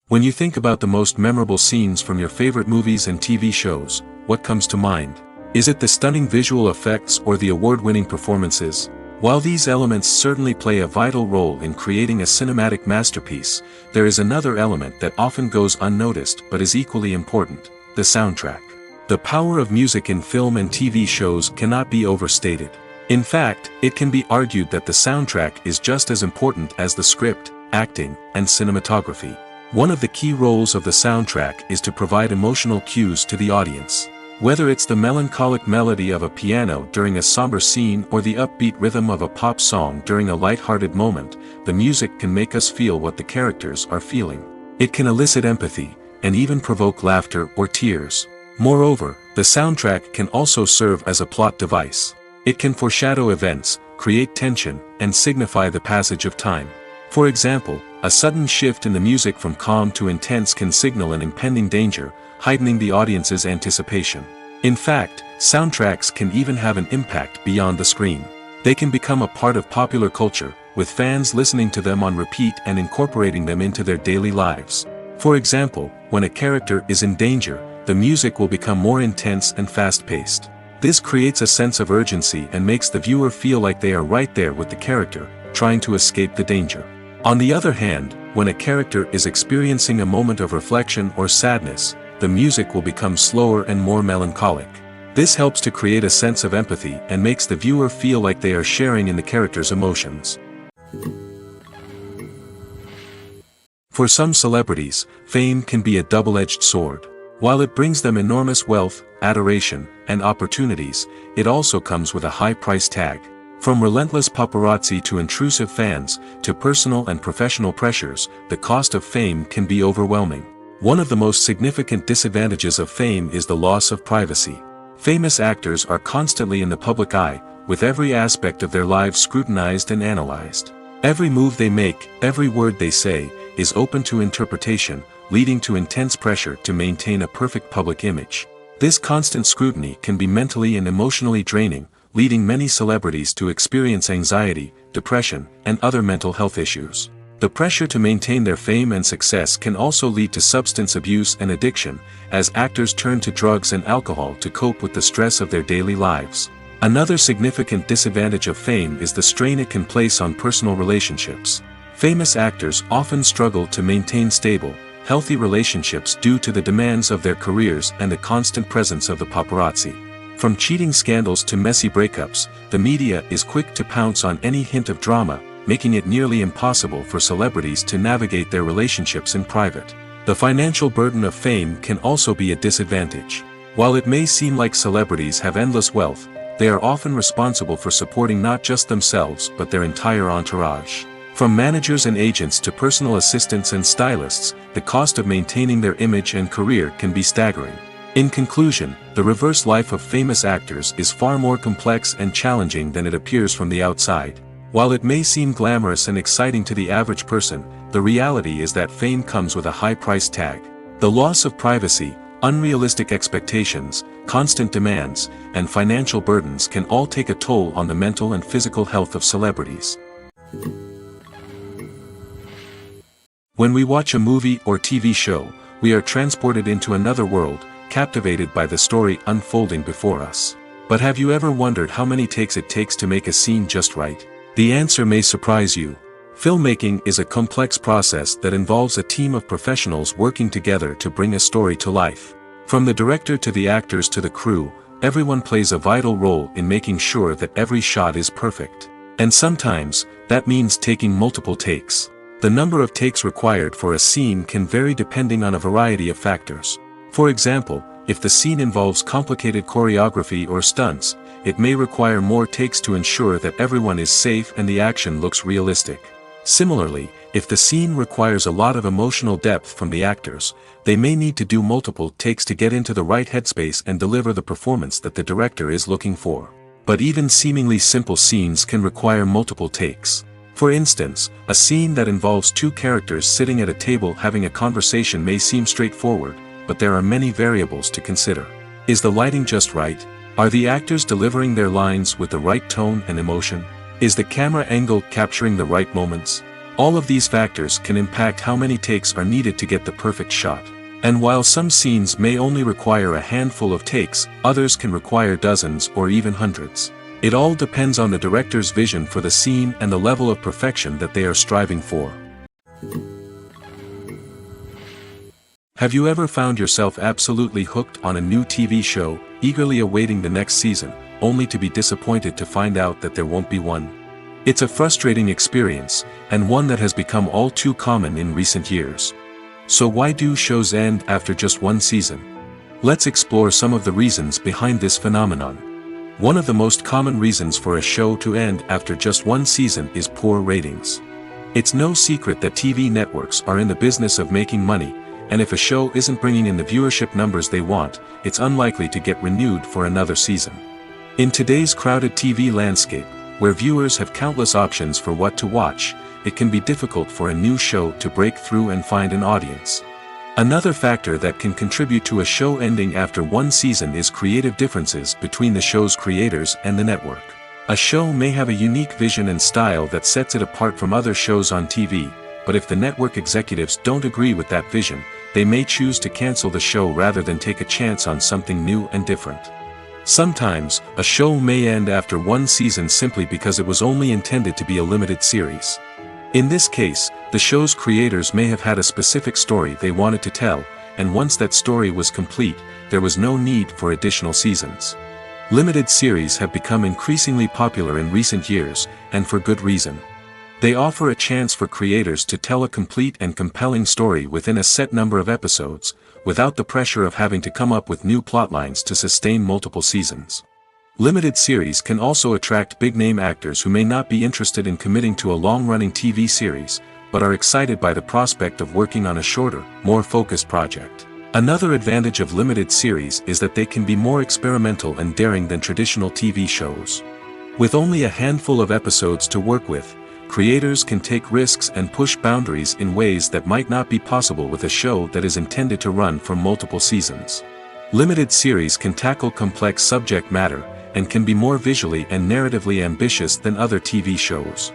When you think about the most memorable scenes from your favorite movies and TV shows, what comes to mind? Is it the stunning visual effects or the award-winning performances? While these elements certainly play a vital role in creating a cinematic masterpiece, there is another element that often goes unnoticed but is equally important: the soundtrack. The power of music in film and TV shows cannot be overstated. In fact, it can be argued that the soundtrack is just as important as the script, acting, and cinematography. One of the key roles of the soundtrack is to provide emotional cues to the audience. Whether it's the melancholic melody of a piano during a somber scene or the upbeat rhythm of a pop song during a light-hearted moment, the music can make us feel what the characters are feeling. It can elicit empathy, and even provoke laughter or tears. Moreover, the soundtrack can also serve as a plot device. It can foreshadow events, create tension, and signify the passage of time. For example, a sudden shift in the music from calm to intense can signal an impending danger, heightening the audience's anticipation. In fact, soundtracks can even have an impact beyond the screen. They can become a part of popular culture, with fans listening to them on repeat and incorporating them into their daily lives. For example, when a character is in danger, the music will become more intense and fast-paced. This creates a sense of urgency and makes the viewer feel like they are right there with the character, trying to escape the danger. On the other hand, when a character is experiencing a moment of reflection or sadness, the music will become slower and more melancholic. This helps to create a sense of empathy and makes the viewer feel like they are sharing in the character's emotions. For some celebrities, fame can be a double-edged sword. While it brings them enormous wealth, adoration, and opportunities, it also comes with a high price tag. From relentless paparazzi to intrusive fans, to personal and professional pressures, the cost of fame can be overwhelming. One of the most significant disadvantages of fame is the loss of privacy. Famous actors are constantly in the public eye, with every aspect of their lives scrutinized and analyzed. Every move they make, every word they say, is open to interpretation, leading to intense pressure to maintain a perfect public image. This constant scrutiny can be mentally and emotionally draining, leading many celebrities to experience anxiety, depression, and other mental health issues. The pressure to maintain their fame and success can also lead to substance abuse and addiction, as actors turn to drugs and alcohol to cope with the stress of their daily lives. Another significant disadvantage of fame is the strain it can place on personal relationships. Famous actors often struggle to maintain stable, healthy relationships due to the demands of their careers and the constant presence of the paparazzi. From cheating scandals to messy breakups, the media is quick to pounce on any hint of drama, making it nearly impossible for celebrities to navigate their relationships in private. The financial burden of fame can also be a disadvantage. While it may seem like celebrities have endless wealth, they are often responsible for supporting not just themselves but their entire entourage. From managers and agents to personal assistants and stylists, the cost of maintaining their image and career can be staggering. In conclusion, the reverse life of famous actors is far more complex and challenging than it appears from the outside. While it may seem glamorous and exciting to the average person, the reality is that fame comes with a high price tag. The loss of privacy, Unrealistic expectations, constant demands, and financial burdens can all take a toll on the mental and physical health of celebrities. When we watch a movie or TV show, we are transported into another world, captivated by the story unfolding before us. But have you ever wondered how many takes it takes to make a scene just right? The answer may surprise you. Filmmaking is a complex process that involves a team of professionals working together to bring a story to life. From the director to the actors to the crew, everyone plays a vital role in making sure that every shot is perfect. And sometimes, that means taking multiple takes. The number of takes required for a scene can vary depending on a variety of factors. For example, if the scene involves complicated choreography or stunts, it may require more takes to ensure that everyone is safe and the action looks realistic. Similarly, if the scene requires a lot of emotional depth from the actors, they may need to do multiple takes to get into the right headspace and deliver the performance that the director is looking for. But even seemingly simple scenes can require multiple takes. For instance, a scene that involves two characters sitting at a table having a conversation may seem straightforward, but there are many variables to consider. Is the lighting just right? Are the actors delivering their lines with the right tone and emotion? Is the camera angle capturing the right moments? All of these factors can impact how many takes are needed to get the perfect shot. And while some scenes may only require a handful of takes, others can require dozens or even hundreds. It all depends on the director's vision for the scene and the level of perfection that they are striving for. Have you ever found yourself absolutely hooked on a new TV show, eagerly awaiting the next season, only to be disappointed to find out that there won't be one? It's a frustrating experience, and one that has become all too common in recent years. So why do shows end after just one season? Let's explore some of the reasons behind this phenomenon. One of the most common reasons for a show to end after just one season is poor ratings. It's no secret that TV networks are in the business of making money, and if a show isn't bringing in the viewership numbers they want, it's unlikely to get renewed for another season. In today's crowded TV landscape, where viewers have countless options for what to watch, it can be difficult for a new show to break through and find an audience. Another factor that can contribute to a show ending after one season is creative differences between the show's creators and the network. A show may have a unique vision and style that sets it apart from other shows on TV, but if the network executives don't agree with that vision, they may choose to cancel the show rather than take a chance on something new and different. Sometimes, a show may end after one season simply because it was only intended to be a limited series. In this case, the show's creators may have had a specific story they wanted to tell, and once that story was complete, there was no need for additional seasons. Limited series have become increasingly popular in recent years, and for good reason. They offer a chance for creators to tell a complete and compelling story within a set number of episodes, without the pressure of having to come up with new plotlines to sustain multiple seasons. Limited series can also attract big-name actors who may not be interested in committing to a long-running TV series, but are excited by the prospect of working on a shorter, more focused project. Another advantage of limited series is that they can be more experimental and daring than traditional TV shows. With only a handful of episodes to work with, creators can take risks and push boundaries in ways that might not be possible with a show that is intended to run for multiple seasons. Limited series can tackle complex subject matter, and can be more visually and narratively ambitious than other TV shows.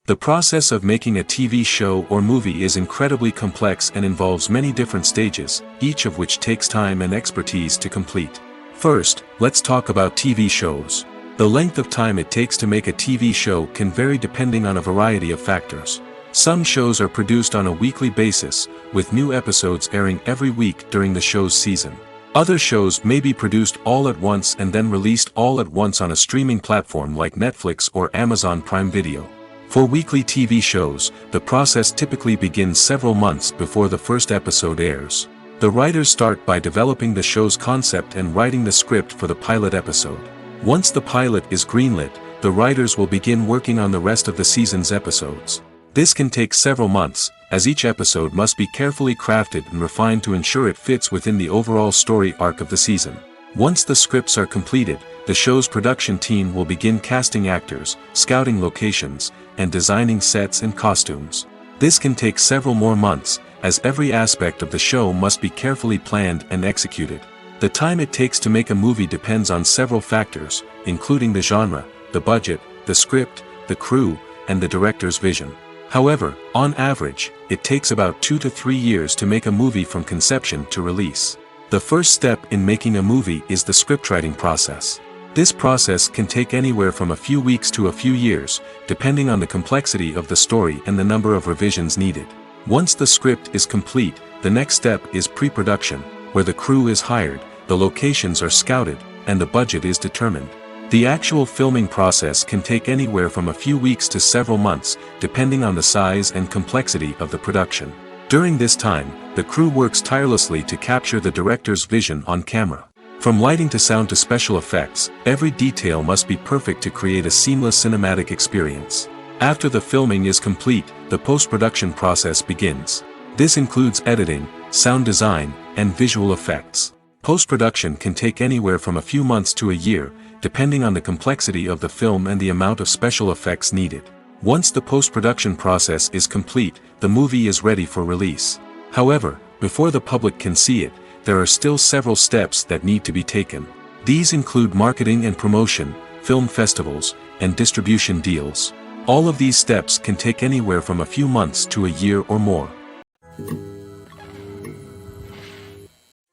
The process of making a TV show or movie is incredibly complex and involves many different stages, each of which takes time and expertise to complete. First, let's talk about TV shows. The length of time it takes to make a TV show can vary depending on a variety of factors. Some shows are produced on a weekly basis, with new episodes airing every week during the show's season. Other shows may be produced all at once and then released all at once on a streaming platform like Netflix or Amazon Prime Video. For weekly TV shows, the process typically begins several months before the first episode airs. The writers start by developing the show's concept and writing the script for the pilot episode. Once the pilot is greenlit, the writers will begin working on the rest of the season's episodes. This can take several months, as each episode must be carefully crafted and refined to ensure it fits within the overall story arc of the season. Once the scripts are completed, the show's production team will begin casting actors, scouting locations, and designing sets and costumes. This can take several more months, as every aspect of the show must be carefully planned and executed. The time it takes to make a movie depends on several factors, including the genre, the budget, the script, the crew, and the director's vision. However, on average, it takes about 2 to 3 years to make a movie from conception to release. The first step in making a movie is the scriptwriting process. This process can take anywhere from a few weeks to a few years, depending on the complexity of the story and the number of revisions needed. Once the script is complete, the next step is pre-production, where the crew is hired, the locations are scouted, and the budget is determined. The actual filming process can take anywhere from a few weeks to several months, depending on the size and complexity of the production. During this time, the crew works tirelessly to capture the director's vision on camera. From lighting to sound to special effects, every detail must be perfect to create a seamless cinematic experience. After the filming is complete, the post-production process begins. This includes editing, sound design, and visual effects. Post-production can take anywhere from a few months to a year, depending on the complexity of the film and the amount of special effects needed. Once the post-production process is complete, the movie is ready for release. However, before the public can see it, there are still several steps that need to be taken. These include marketing and promotion, film festivals, and distribution deals. All of these steps can take anywhere from a few months to a year or more.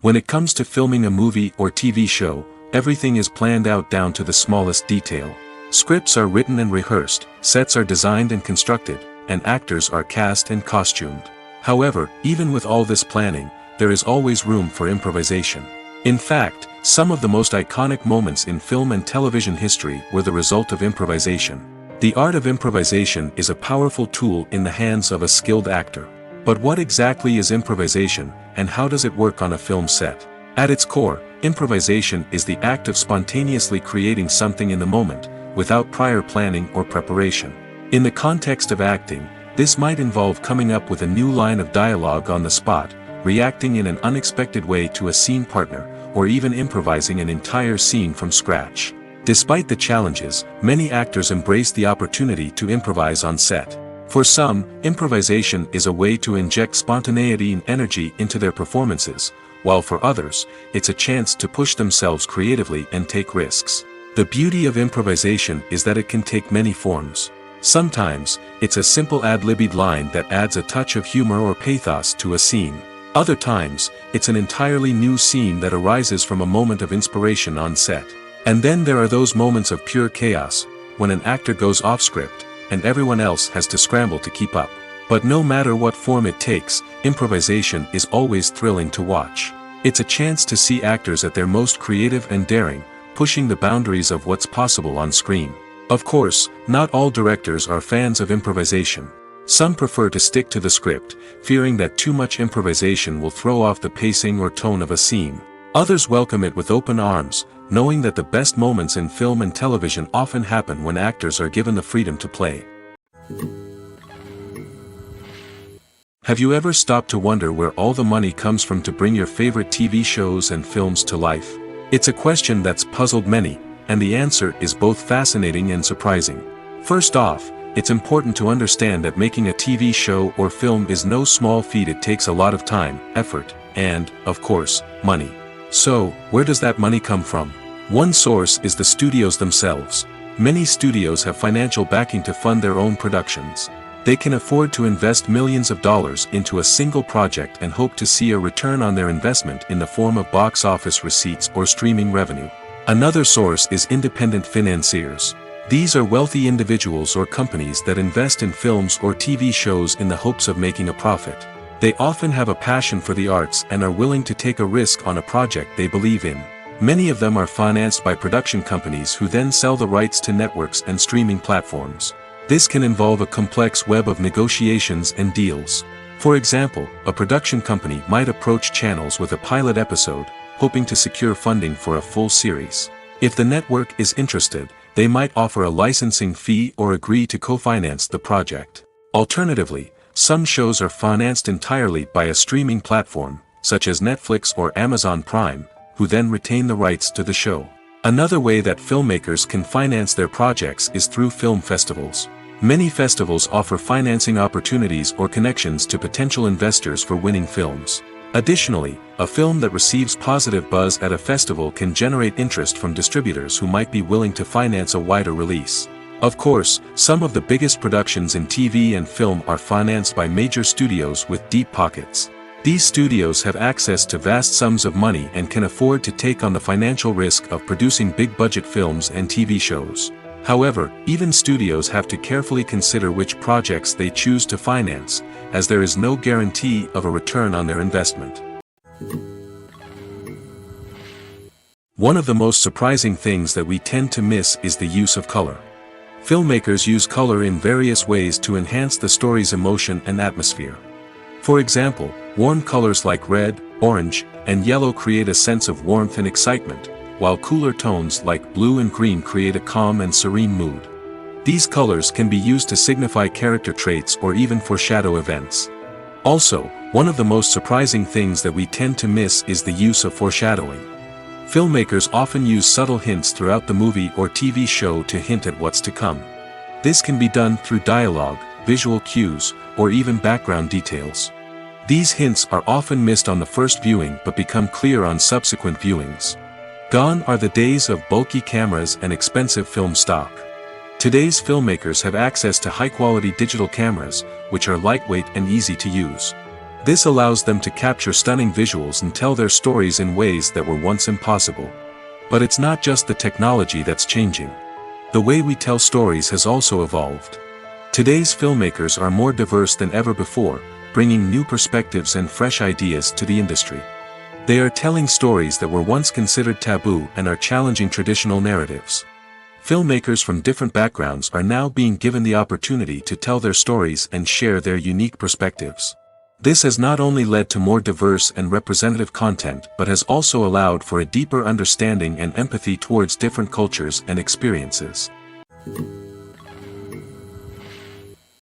When it comes to filming a movie or TV show, everything is planned out down to the smallest detail. Scripts are written and rehearsed, sets are designed and constructed, and actors are cast and costumed. However, even with all this planning, there is always room for improvisation. In fact, some of the most iconic moments in film and television history were the result of improvisation. The art of improvisation is a powerful tool in the hands of a skilled actor. But what exactly is improvisation, and how does it work on a film set? At its core, improvisation is the act of spontaneously creating something in the moment, without prior planning or preparation. In the context of acting, this might involve coming up with a new line of dialogue on the spot, reacting in an unexpected way to a scene partner, or even improvising an entire scene from scratch. Despite the challenges, many actors embrace the opportunity to improvise on set. For some, improvisation is a way to inject spontaneity and energy into their performances, while for others, it's a chance to push themselves creatively and take risks. The beauty of improvisation is that it can take many forms. Sometimes, it's a simple ad-libbed line that adds a touch of humor or pathos to a scene. Other times, it's an entirely new scene that arises from a moment of inspiration on set. And then there are those moments of pure chaos, when an actor goes off script, and everyone else has to scramble to keep up. But no matter what form it takes, improvisation is always thrilling to watch. It's a chance to see actors at their most creative and daring, pushing the boundaries of what's possible on screen. Of course, not all directors are fans of improvisation. Some prefer to stick to the script, fearing that too much improvisation will throw off the pacing or tone of a scene. Others welcome it with open arms, knowing that the best moments in film and television often happen when actors are given the freedom to play. Have you ever stopped to wonder where all the money comes from to bring your favorite TV shows and films to life? It's a question that's puzzled many, and the answer is both fascinating and surprising. First off, it's important to understand that making a TV show or film is no small feat. It takes a lot of time, effort, and, of course, money. So, where does that money come from? One source is the studios themselves. Many studios have financial backing to fund their own productions. They can afford to invest millions of dollars into a single project and hope to see a return on their investment in the form of box office receipts or streaming revenue. Another source is independent financiers. These are wealthy individuals or companies that invest in films or TV shows in the hopes of making a profit. They often have a passion for the arts and are willing to take a risk on a project they believe in. Many of them are financed by production companies who then sell the rights to networks and streaming platforms. This can involve a complex web of negotiations and deals. For example, a production company might approach channels with a pilot episode, hoping to secure funding for a full series. If the network is interested, they might offer a licensing fee or agree to co-finance the project. Alternatively, some shows are financed entirely by a streaming platform, such as Netflix or Amazon Prime, who then retain the rights to the show. Another way that filmmakers can finance their projects is through film festivals. Many festivals offer financing opportunities or connections to potential investors for winning films. Additionally, a film that receives positive buzz at a festival can generate interest from distributors who might be willing to finance a wider release. Of course, some of the biggest productions in TV and film are financed by major studios with deep pockets. These studios have access to vast sums of money and can afford to take on the financial risk of producing big-budget films and TV shows. However, even studios have to carefully consider which projects they choose to finance, as there is no guarantee of a return on their investment. One of the most surprising things that we tend to miss is the use of color. Filmmakers use color in various ways to enhance the story's emotion and atmosphere. For example, warm colors like red, orange, and yellow create a sense of warmth and excitement, while cooler tones like blue and green create a calm and serene mood. These colors can be used to signify character traits or even foreshadow events. Also, one of the most surprising things that we tend to miss is the use of foreshadowing. Filmmakers often use subtle hints throughout the movie or TV show to hint at what's to come. This can be done through dialogue, visual cues, or even background details. These hints are often missed on the first viewing but become clear on subsequent viewings. Gone are the days of bulky cameras and expensive film stock. Today's filmmakers have access to high-quality digital cameras, which are lightweight and easy to use. This allows them to capture stunning visuals and tell their stories in ways that were once impossible. But it's not just the technology that's changing. The way we tell stories has also evolved. Today's filmmakers are more diverse than ever before, bringing new perspectives and fresh ideas to the industry. They are telling stories that were once considered taboo and are challenging traditional narratives. Filmmakers from different backgrounds are now being given the opportunity to tell their stories and share their unique perspectives. This has not only led to more diverse and representative content but has also allowed for a deeper understanding and empathy towards different cultures and experiences.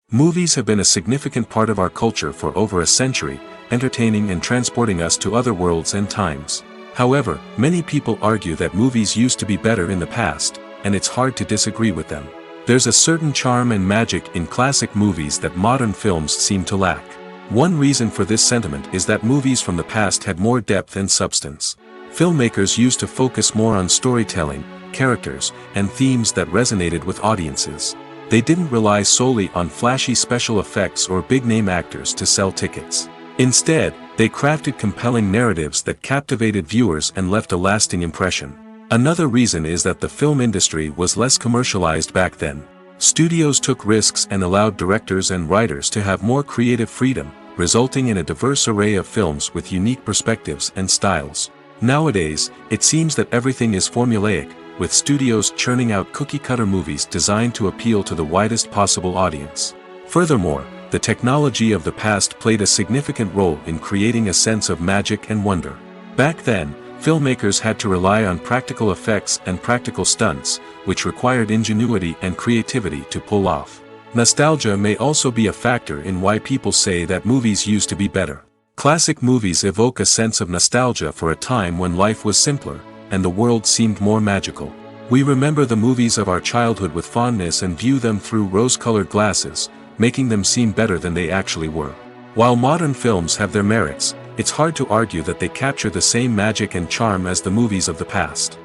Movies have been a significant part of our culture for over a century, entertaining and transporting us to other worlds and times. However, many people argue that movies used to be better in the past, and it's hard to disagree with them. There's a certain charm and magic in classic movies that modern films seem to lack. One reason for this sentiment is that movies from the past had more depth and substance. Filmmakers used to focus more on storytelling, characters, and themes that resonated with audiences. They didn't rely solely on flashy special effects or big-name actors to sell tickets. Instead, they crafted compelling narratives that captivated viewers and left a lasting impression. Another reason is that the film industry was less commercialized back then. Studios took risks and allowed directors and writers to have more creative freedom, resulting in a diverse array of films with unique perspectives and styles. Nowadays, it seems that everything is formulaic, with studios churning out cookie-cutter movies designed to appeal to the widest possible audience. Furthermore, the technology of the past played a significant role in creating a sense of magic and wonder. Back then, filmmakers had to rely on practical effects and practical stunts, which required ingenuity and creativity to pull off. Nostalgia may also be a factor in why people say that movies used to be better. Classic movies evoke a sense of nostalgia for a time when life was simpler, and the world seemed more magical. We remember the movies of our childhood with fondness and view them through rose-colored glasses, making them seem better than they actually were. While modern films have their merits, it's hard to argue that they capture the same magic and charm as the movies of the past.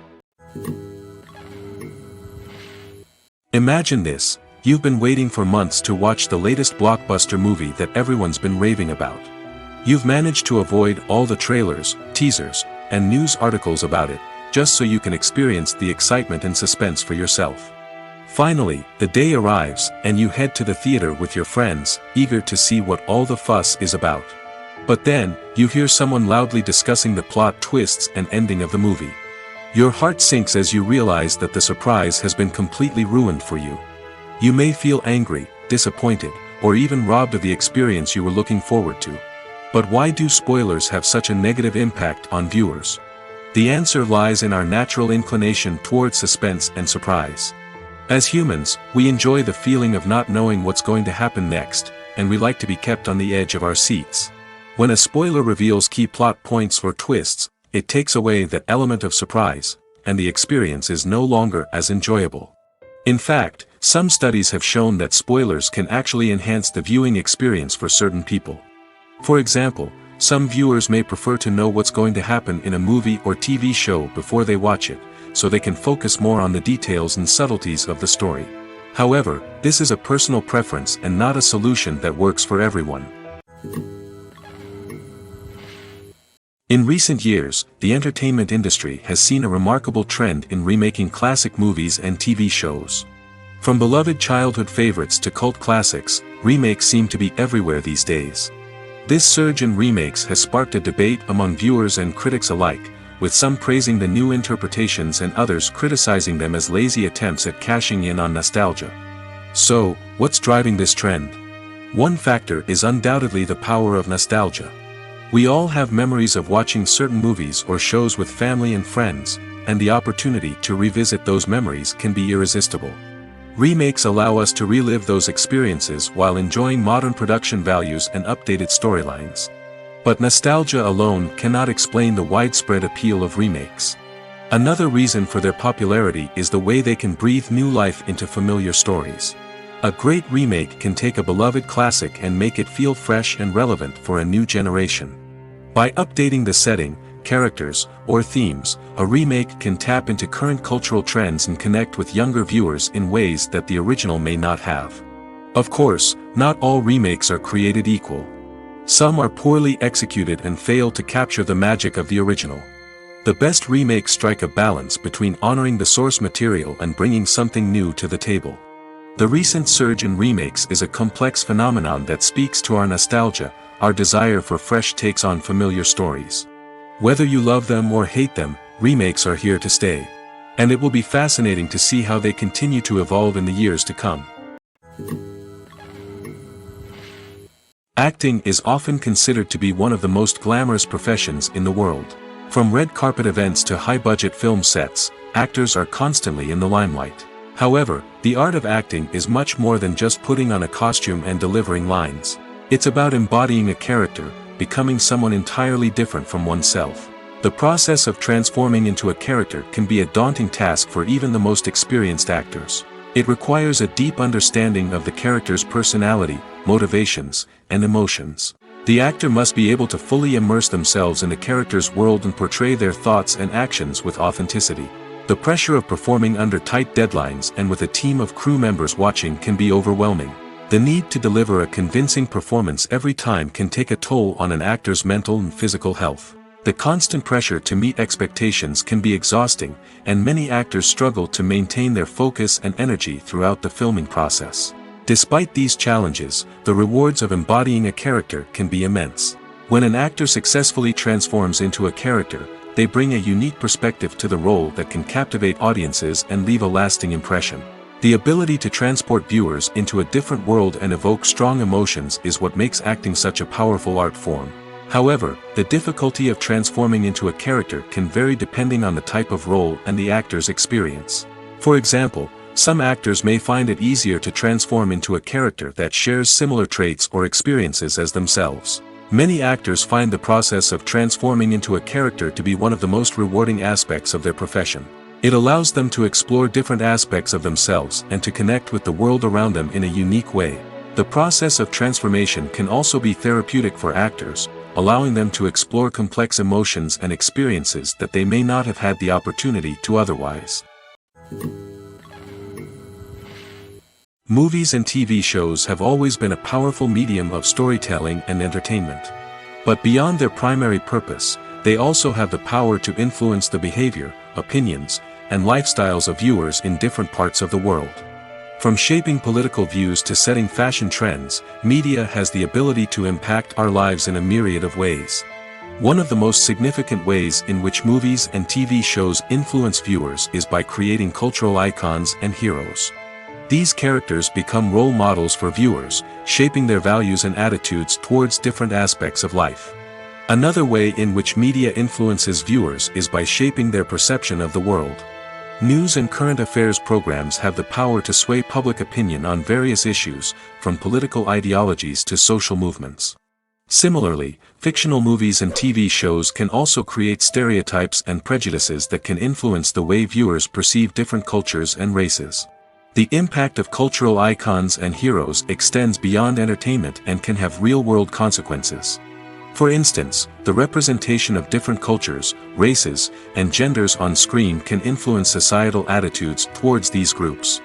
Imagine this: you've been waiting for months to watch the latest blockbuster movie that everyone's been raving about. You've managed to avoid all the trailers, teasers, and news articles about it, just so you can experience the excitement and suspense for yourself. Finally, the day arrives, and you head to the theater with your friends, eager to see what all the fuss is about. But then, you hear someone loudly discussing the plot twists and ending of the movie. Your heart sinks as you realize that the surprise has been completely ruined for you. You may feel angry, disappointed, or even robbed of the experience you were looking forward to. But why do spoilers have such a negative impact on viewers? The answer lies in our natural inclination toward suspense and surprise. As humans, we enjoy the feeling of not knowing what's going to happen next, and we like to be kept on the edge of our seats. When a spoiler reveals key plot points or twists, it takes away that element of surprise, and the experience is no longer as enjoyable. In fact, Some studies have shown that spoilers can actually enhance the viewing experience for certain people. For example, some viewers may prefer to know what's going to happen in a movie or TV show before they watch it, so they can focus more on the details and subtleties of the story. However, this is a personal preference and not a solution that works for everyone. In recent years, the entertainment industry has seen a remarkable trend in remaking classic movies and TV shows. From beloved childhood favorites to cult classics, remakes seem to be everywhere these days. This surge in remakes has sparked a debate among viewers and critics alike, with some praising the new interpretations and others criticizing them as lazy attempts at cashing in on nostalgia. So, what's driving this trend? One factor is undoubtedly the power of nostalgia. We all have memories of watching certain movies or shows with family and friends, and the opportunity to revisit those memories can be irresistible. Remakes allow us to relive those experiences while enjoying modern production values and updated storylines. But nostalgia alone cannot explain the widespread appeal of remakes. Another reason for their popularity is the way they can breathe new life into familiar stories. A great remake can take a beloved classic and make it feel fresh and relevant for a new generation. By updating the setting, characters, or themes, a remake can tap into current cultural trends and connect with younger viewers in ways that the original may not have. Of course, not all remakes are created equal. Some are poorly executed and fail to capture the magic of the original. The best remakes strike a balance between honoring the source material and bringing something new to the table. The recent surge in remakes is a complex phenomenon that speaks to our nostalgia, our desire for fresh takes on familiar stories. Whether you love them or hate them, remakes are here to stay. And it will be fascinating to see how they continue to evolve in the years to come. Acting is often considered to be one of the most glamorous professions in the world. From red carpet events to high-budget film sets, actors are constantly in the limelight. However, the art of acting is much more than just putting on a costume and delivering lines. It's about embodying a character, becoming someone entirely different from oneself. The process of transforming into a character can be a daunting task for even the most experienced actors. It requires a deep understanding of the character's personality, motivations, and emotions. The actor must be able to fully immerse themselves in the character's world and portray their thoughts and actions with authenticity. The pressure of performing under tight deadlines and with a team of crew members watching can be overwhelming. The need to deliver a convincing performance every time can take a toll on an actor's mental and physical health. The constant pressure to meet expectations can be exhausting, and many actors struggle to maintain their focus and energy throughout the filming process. Despite these challenges, the rewards of embodying a character can be immense. When an actor successfully transforms into a character, they bring a unique perspective to the role that can captivate audiences and leave a lasting impression. The ability to transport viewers into a different world and evoke strong emotions is what makes acting such a powerful art form. However, the difficulty of transforming into a character can vary depending on the type of role and the actor's experience. For example, some actors may find it easier to transform into a character that shares similar traits or experiences as themselves. Many actors find the process of transforming into a character to be one of the most rewarding aspects of their profession. It allows them to explore different aspects of themselves and to connect with the world around them in a unique way. The process of transformation can also be therapeutic for actors, allowing them to explore complex emotions and experiences that they may not have had the opportunity to otherwise. Movies and TV shows have always been a powerful medium of storytelling and entertainment. But beyond their primary purpose, they also have the power to influence the behavior, opinions, and lifestyles of viewers in different parts of the world. From shaping political views to setting fashion trends, media has the ability to impact our lives in a myriad of ways. One of the most significant ways in which movies and TV shows influence viewers is by creating cultural icons and heroes. These characters become role models for viewers, shaping their values and attitudes towards different aspects of life. Another way in which media influences viewers is by shaping their perception of the world. News and current affairs programs have the power to sway public opinion on various issues, from political ideologies to social movements. Similarly, fictional movies and TV shows can also create stereotypes and prejudices that can influence the way viewers perceive different cultures and races. The impact of cultural icons and heroes extends beyond entertainment and can have real-world consequences. For instance, the representation of different cultures, races, and genders on screen can influence societal attitudes towards these groups.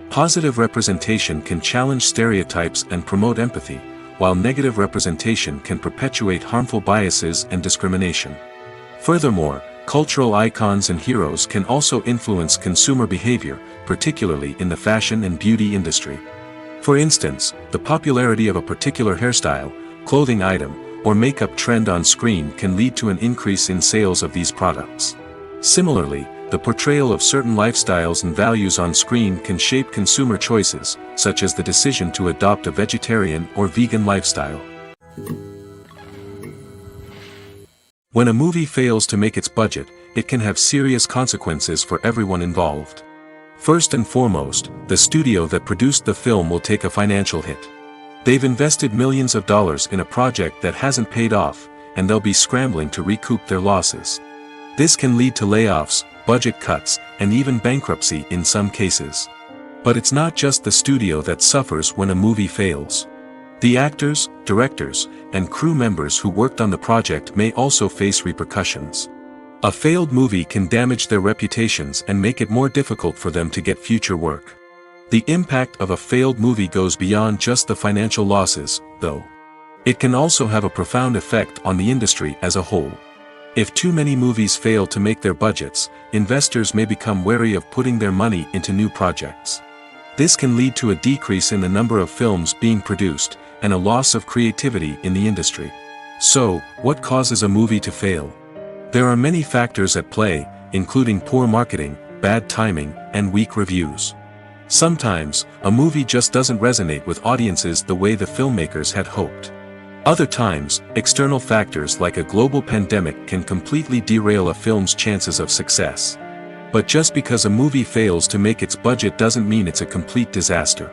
Positive representation can challenge stereotypes and promote empathy, while negative representation can perpetuate harmful biases and discrimination. Furthermore, cultural icons and heroes can also influence consumer behavior, particularly in the fashion and beauty industry. For instance, the popularity of a particular hairstyle, clothing item, or makeup trend on screen can lead to an increase in sales of these products. Similarly, the portrayal of certain lifestyles and values on screen can shape consumer choices, such as the decision to adopt a vegetarian or vegan lifestyle. When a movie fails to make its budget, it can have serious consequences for everyone involved. First and foremost, the studio that produced the film will take a financial hit. They've invested millions of dollars in a project that hasn't paid off, and they'll be scrambling to recoup their losses. This can lead to layoffs, budget cuts, and even bankruptcy in some cases. But it's not just the studio that suffers when a movie fails. The actors, directors, and crew members who worked on the project may also face repercussions. A failed movie can damage their reputations and make it more difficult for them to get future work. The impact of a failed movie goes beyond just the financial losses, though. It can also have a profound effect on the industry as a whole. If too many movies fail to make their budgets, investors may become wary of putting their money into new projects. This can lead to a decrease in the number of films being produced, and a loss of creativity in the industry. So, what causes a movie to fail? There are many factors at play, including poor marketing, bad timing, and weak reviews. Sometimes, a movie just doesn't resonate with audiences the way the filmmakers had hoped. Other times, external factors like a global pandemic can completely derail a film's chances of success. But just because a movie fails to make its budget doesn't mean it's a complete disaster.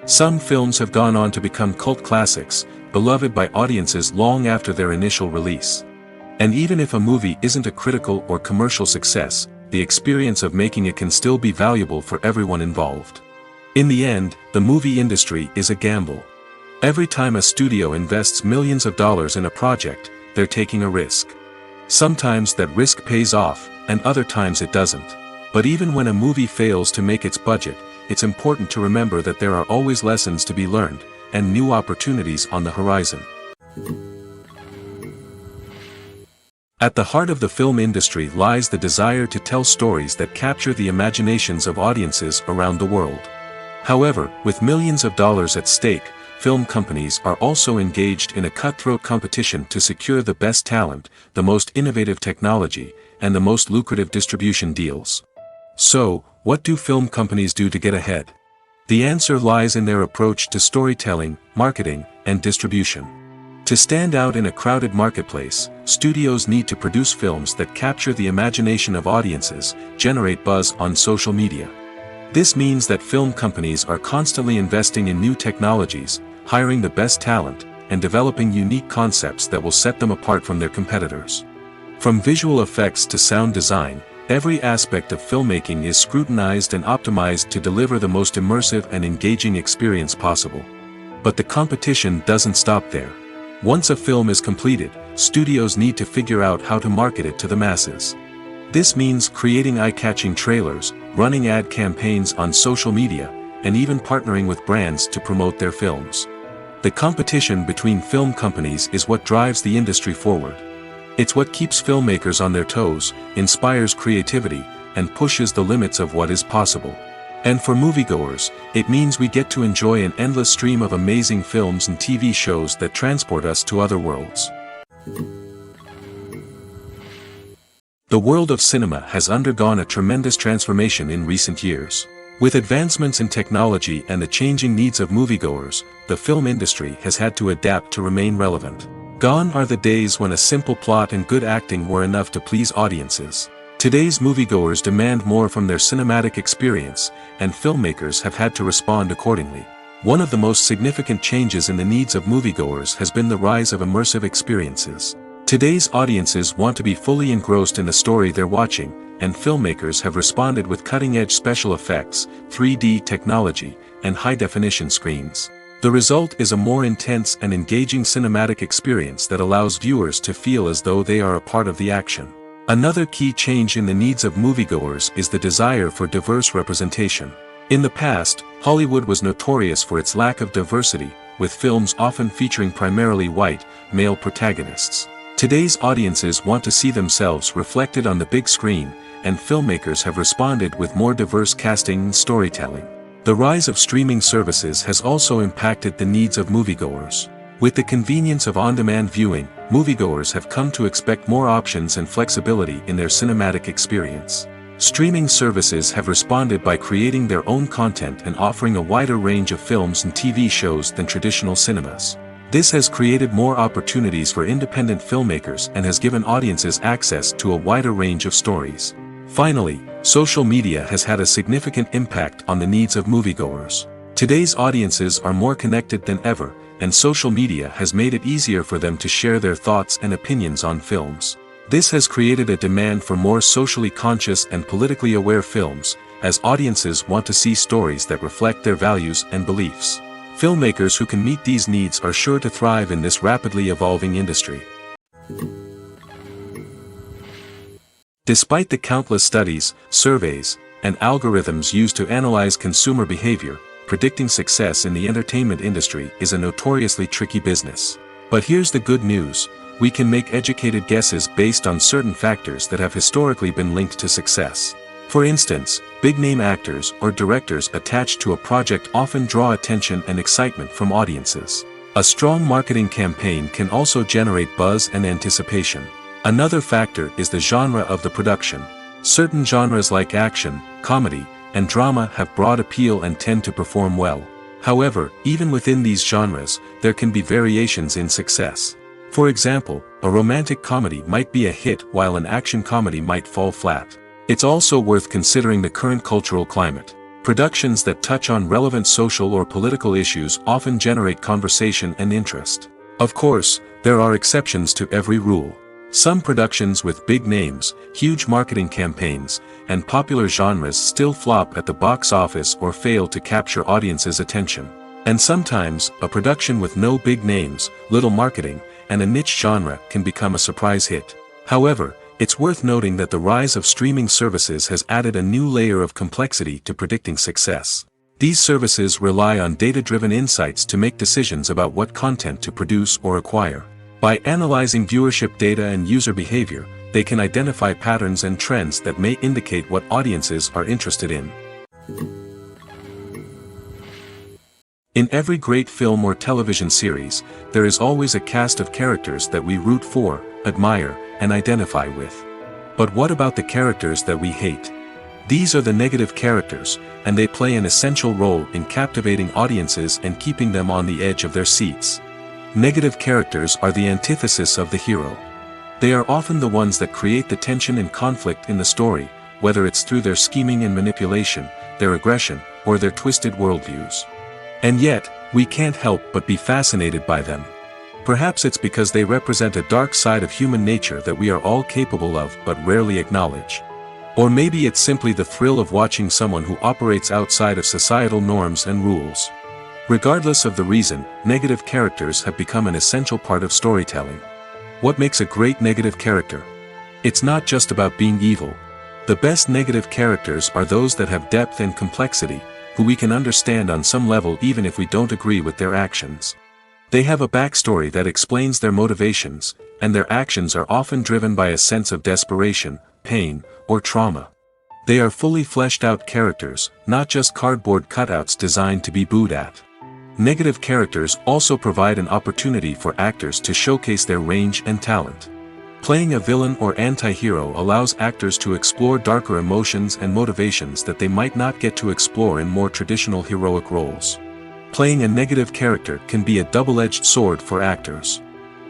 Some films have gone on to become cult classics, beloved by audiences long after their initial release. And even if a movie isn't a critical or commercial success, the experience of making it can still be valuable for everyone involved. In the end, the movie industry is a gamble. Every time a studio invests millions of dollars in a project, they're taking a risk. Sometimes that risk pays off, and other times it doesn't. But even when a movie fails to make its budget, it's important to remember that there are always lessons to be learned, and new opportunities on the horizon. At the heart of the film industry lies the desire to tell stories that capture the imaginations of audiences around the world. However, with millions of dollars at stake, film companies are also engaged in a cutthroat competition to secure the best talent, the most innovative technology, and the most lucrative distribution deals. So, what do film companies do to get ahead? The answer lies in their approach to storytelling, marketing, and distribution. To stand out in a crowded marketplace, studios need to produce films that capture the imagination of audiences, generate buzz on social media. This means that film companies are constantly investing in new technologies, hiring the best talent, and developing unique concepts that will set them apart from their competitors. From visual effects to sound design, every aspect of filmmaking is scrutinized and optimized to deliver the most immersive and engaging experience possible. But the competition doesn't stop there. Once a film is completed, studios need to figure out how to market it to the masses. This means creating eye-catching trailers, running ad campaigns on social media, and even partnering with brands to promote their films. The competition between film companies is what drives the industry forward. It's what keeps filmmakers on their toes, inspires creativity, and pushes the limits of what is possible. And for moviegoers, it means we get to enjoy an endless stream of amazing films and TV shows that transport us to other worlds. The world of cinema has undergone a tremendous transformation in recent years. With advancements in technology and the changing needs of moviegoers, the film industry has had to adapt to remain relevant. Gone are the days when a simple plot and good acting were enough to please audiences. Today's moviegoers demand more from their cinematic experience, and filmmakers have had to respond accordingly. One of the most significant changes in the needs of moviegoers has been the rise of immersive experiences. Today's audiences want to be fully engrossed in the story they're watching, and filmmakers have responded with cutting-edge special effects, 3D technology, and high-definition screens. The result is a more intense and engaging cinematic experience that allows viewers to feel as though they are a part of the action. Another key change in the needs of moviegoers is the desire for diverse representation. In the past, Hollywood was notorious for its lack of diversity, with films often featuring primarily white, male protagonists. Today's audiences want to see themselves reflected on the big screen, and filmmakers have responded with more diverse casting and storytelling. The rise of streaming services has also impacted the needs of moviegoers. With the convenience of on-demand viewing, moviegoers have come to expect more options and flexibility in their cinematic experience. Streaming services have responded by creating their own content and offering a wider range of films and TV shows than traditional cinemas. This has created more opportunities for independent filmmakers and has given audiences access to a wider range of stories. Finally, social media has had a significant impact on the needs of moviegoers. Today's audiences are more connected than ever, and social media has made it easier for them to share their thoughts and opinions on films. This has created a demand for more socially conscious and politically aware films, as audiences want to see stories that reflect their values and beliefs. Filmmakers who can meet these needs are sure to thrive in this rapidly evolving industry. Despite the countless studies, surveys, and algorithms used to analyze consumer behavior, predicting success in the entertainment industry is a notoriously tricky business. But here's the good news: we can make educated guesses based on certain factors that have historically been linked to success. For instance, big-name actors or directors attached to a project often draw attention and excitement from audiences. A strong marketing campaign can also generate buzz and anticipation. Another factor is the genre of the production. Certain genres like action, comedy, and drama have broad appeal and tend to perform well. However, even within these genres, there can be variations in success. For example, a romantic comedy might be a hit while an action comedy might fall flat. It's also worth considering the current cultural climate. Productions that touch on relevant social or political issues often generate conversation and interest. Of course, there are exceptions to every rule. Some productions with big names, huge marketing campaigns, and popular genres still flop at the box office or fail to capture audiences' attention. And sometimes, a production with no big names, little marketing, and a niche genre can become a surprise hit. However, it's worth noting that the rise of streaming services has added a new layer of complexity to predicting success. These services rely on data-driven insights to make decisions about what content to produce or acquire. By analyzing viewership data and user behavior, they can identify patterns and trends that may indicate what audiences are interested in. In every great film or television series, there is always a cast of characters that we root for, admire, and identify with. But what about the characters that we hate? These are the negative characters, and they play an essential role in captivating audiences and keeping them on the edge of their seats. Negative characters are the antithesis of the hero. They are often the ones that create the tension and conflict in the story, whether it's through their scheming and manipulation, their aggression, or their twisted worldviews. And yet, we can't help but be fascinated by them. Perhaps it's because they represent a dark side of human nature that we are all capable of but rarely acknowledge. Or maybe it's simply the thrill of watching someone who operates outside of societal norms and rules. Regardless of the reason, negative characters have become an essential part of storytelling. What makes a great negative character? It's not just about being evil. The best negative characters are those that have depth and complexity, who we can understand on some level even if we don't agree with their actions. They have a backstory that explains their motivations, and their actions are often driven by a sense of desperation, pain, or trauma. They are fully fleshed out characters, not just cardboard cutouts designed to be booed at. Negative characters also provide an opportunity for actors to showcase their range and talent. Playing a villain or anti-hero allows actors to explore darker emotions and motivations that they might not get to explore in more traditional heroic roles. Playing a negative character can be a double-edged sword for actors.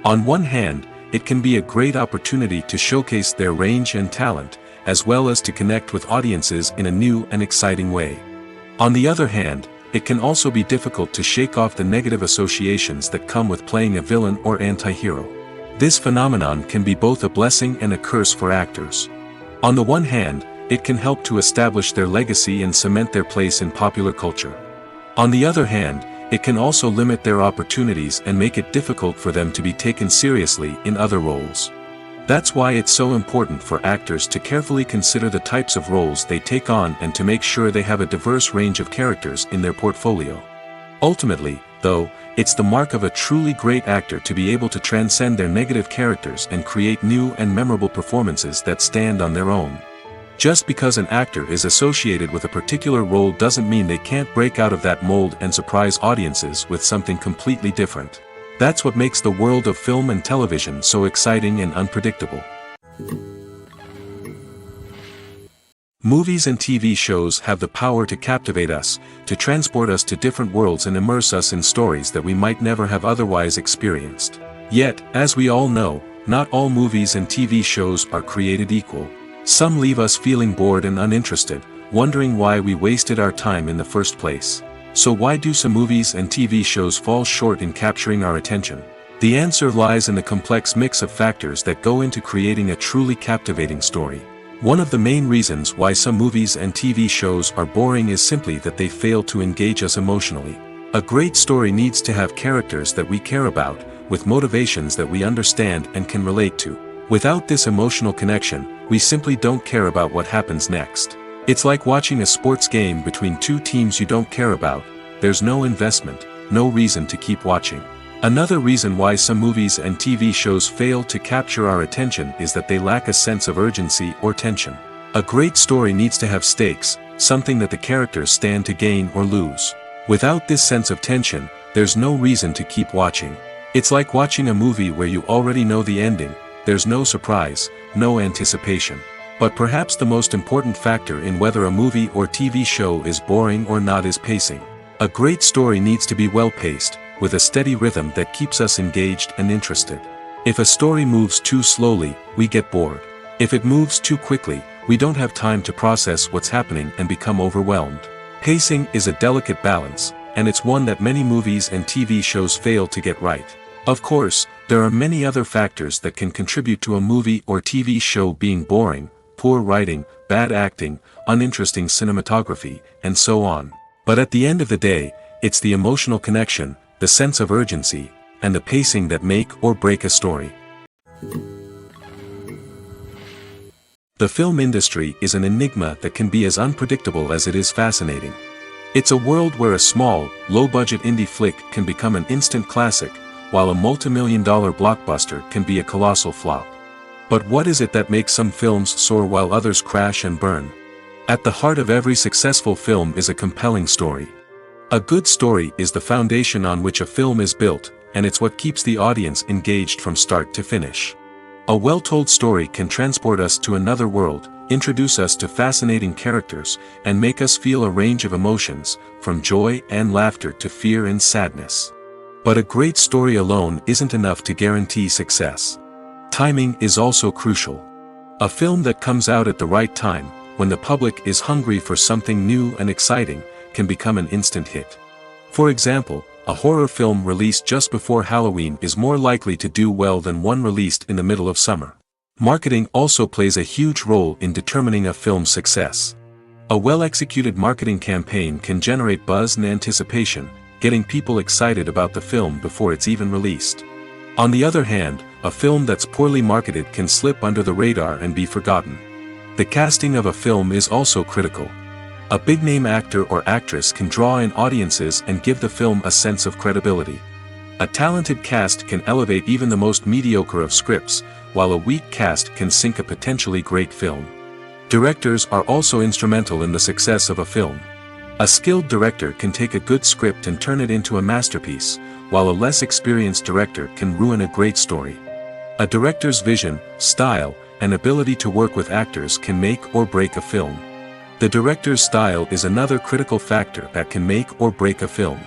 On one hand, it can be a great opportunity to showcase their range and talent, as well as to connect with audiences in a new and exciting way. On the other hand, it can also be difficult to shake off the negative associations that come with playing a villain or anti-hero. This phenomenon can be both a blessing and a curse for actors. On the one hand, it can help to establish their legacy and cement their place in popular culture. On the other hand, it can also limit their opportunities and make it difficult for them to be taken seriously in other roles. That's why it's so important for actors to carefully consider the types of roles they take on and to make sure they have a diverse range of characters in their portfolio. Ultimately, though, it's the mark of a truly great actor to be able to transcend their negative characters and create new and memorable performances that stand on their own. Just because an actor is associated with a particular role doesn't mean they can't break out of that mold and surprise audiences with something completely different. That's what makes the world of film and television so exciting and unpredictable. Movies and TV shows have the power to captivate us, to transport us to different worlds and immerse us in stories that we might never have otherwise experienced. Yet, as we all know, not all movies and TV shows are created equal. Some leave us feeling bored and uninterested, wondering why we wasted our time in the first place. So why do some movies and TV shows fall short in capturing our attention? The answer lies in the complex mix of factors that go into creating a truly captivating story. One of the main reasons why some movies and TV shows are boring is simply that they fail to engage us emotionally. A great story needs to have characters that we care about, with motivations that we understand and can relate to. Without this emotional connection, we simply don't care about what happens next. It's like watching a sports game between two teams you don't care about. There's no investment, no reason to keep watching. Another reason why some movies and TV shows fail to capture our attention is that they lack a sense of urgency or tension. A great story needs to have stakes, something that the characters stand to gain or lose. Without this sense of tension, there's no reason to keep watching. It's like watching a movie where you already know the ending. There's no surprise, no anticipation. But perhaps the most important factor in whether a movie or TV show is boring or not is pacing. A great story needs to be well-paced, with a steady rhythm that keeps us engaged and interested. If a story moves too slowly, we get bored. If it moves too quickly, we don't have time to process what's happening and become overwhelmed. Pacing is a delicate balance, and it's one that many movies and TV shows fail to get right. Of course, there are many other factors that can contribute to a movie or TV show being boring: poor writing, bad acting, uninteresting cinematography, and so on. But at the end of the day, it's the emotional connection, the sense of urgency, and the pacing that make or break a story. The film industry is an enigma that can be as unpredictable as it is fascinating. It's a world where a small, low-budget indie flick can become an instant classic, while a multi-million-dollar blockbuster can be a colossal flop. But what is it that makes some films soar while others crash and burn? At the heart of every successful film is a compelling story. A good story is the foundation on which a film is built, and it's what keeps the audience engaged from start to finish. A well-told story can transport us to another world, introduce us to fascinating characters, and make us feel a range of emotions, from joy and laughter to fear and sadness. But a great story alone isn't enough to guarantee success. Timing is also crucial. A film that comes out at the right time, when the public is hungry for something new and exciting, can become an instant hit. For example, a horror film released just before Halloween is more likely to do well than one released in the middle of summer. Marketing also plays a huge role in determining a film's success. A well-executed marketing campaign can generate buzz and anticipation, getting people excited about the film before it's even released. On the other hand, a film that's poorly marketed can slip under the radar and be forgotten. The casting of a film is also critical. A big-name actor or actress can draw in audiences and give the film a sense of credibility. A talented cast can elevate even the most mediocre of scripts, while a weak cast can sink a potentially great film. Directors are also instrumental in the success of a film. A skilled director can take a good script and turn it into a masterpiece, while a less experienced director can ruin a great story. A director's vision, style, and ability to work with actors can make or break a film. The director's style is another critical factor that can make or break a film.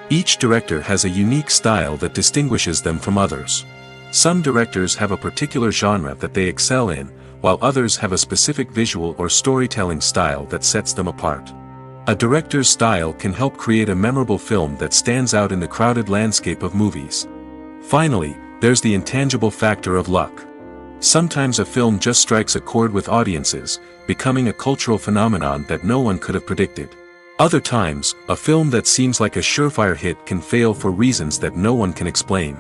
Each director has a unique style that distinguishes them from others. Some directors have a particular genre that they excel in, while others have a specific visual or storytelling style that sets them apart. A director's style can help create a memorable film that stands out in the crowded landscape of movies. Finally, there's the intangible factor of luck. Sometimes a film just strikes a chord with audiences, becoming a cultural phenomenon that no one could have predicted. Other times, a film that seems like a surefire hit can fail for reasons that no one can explain.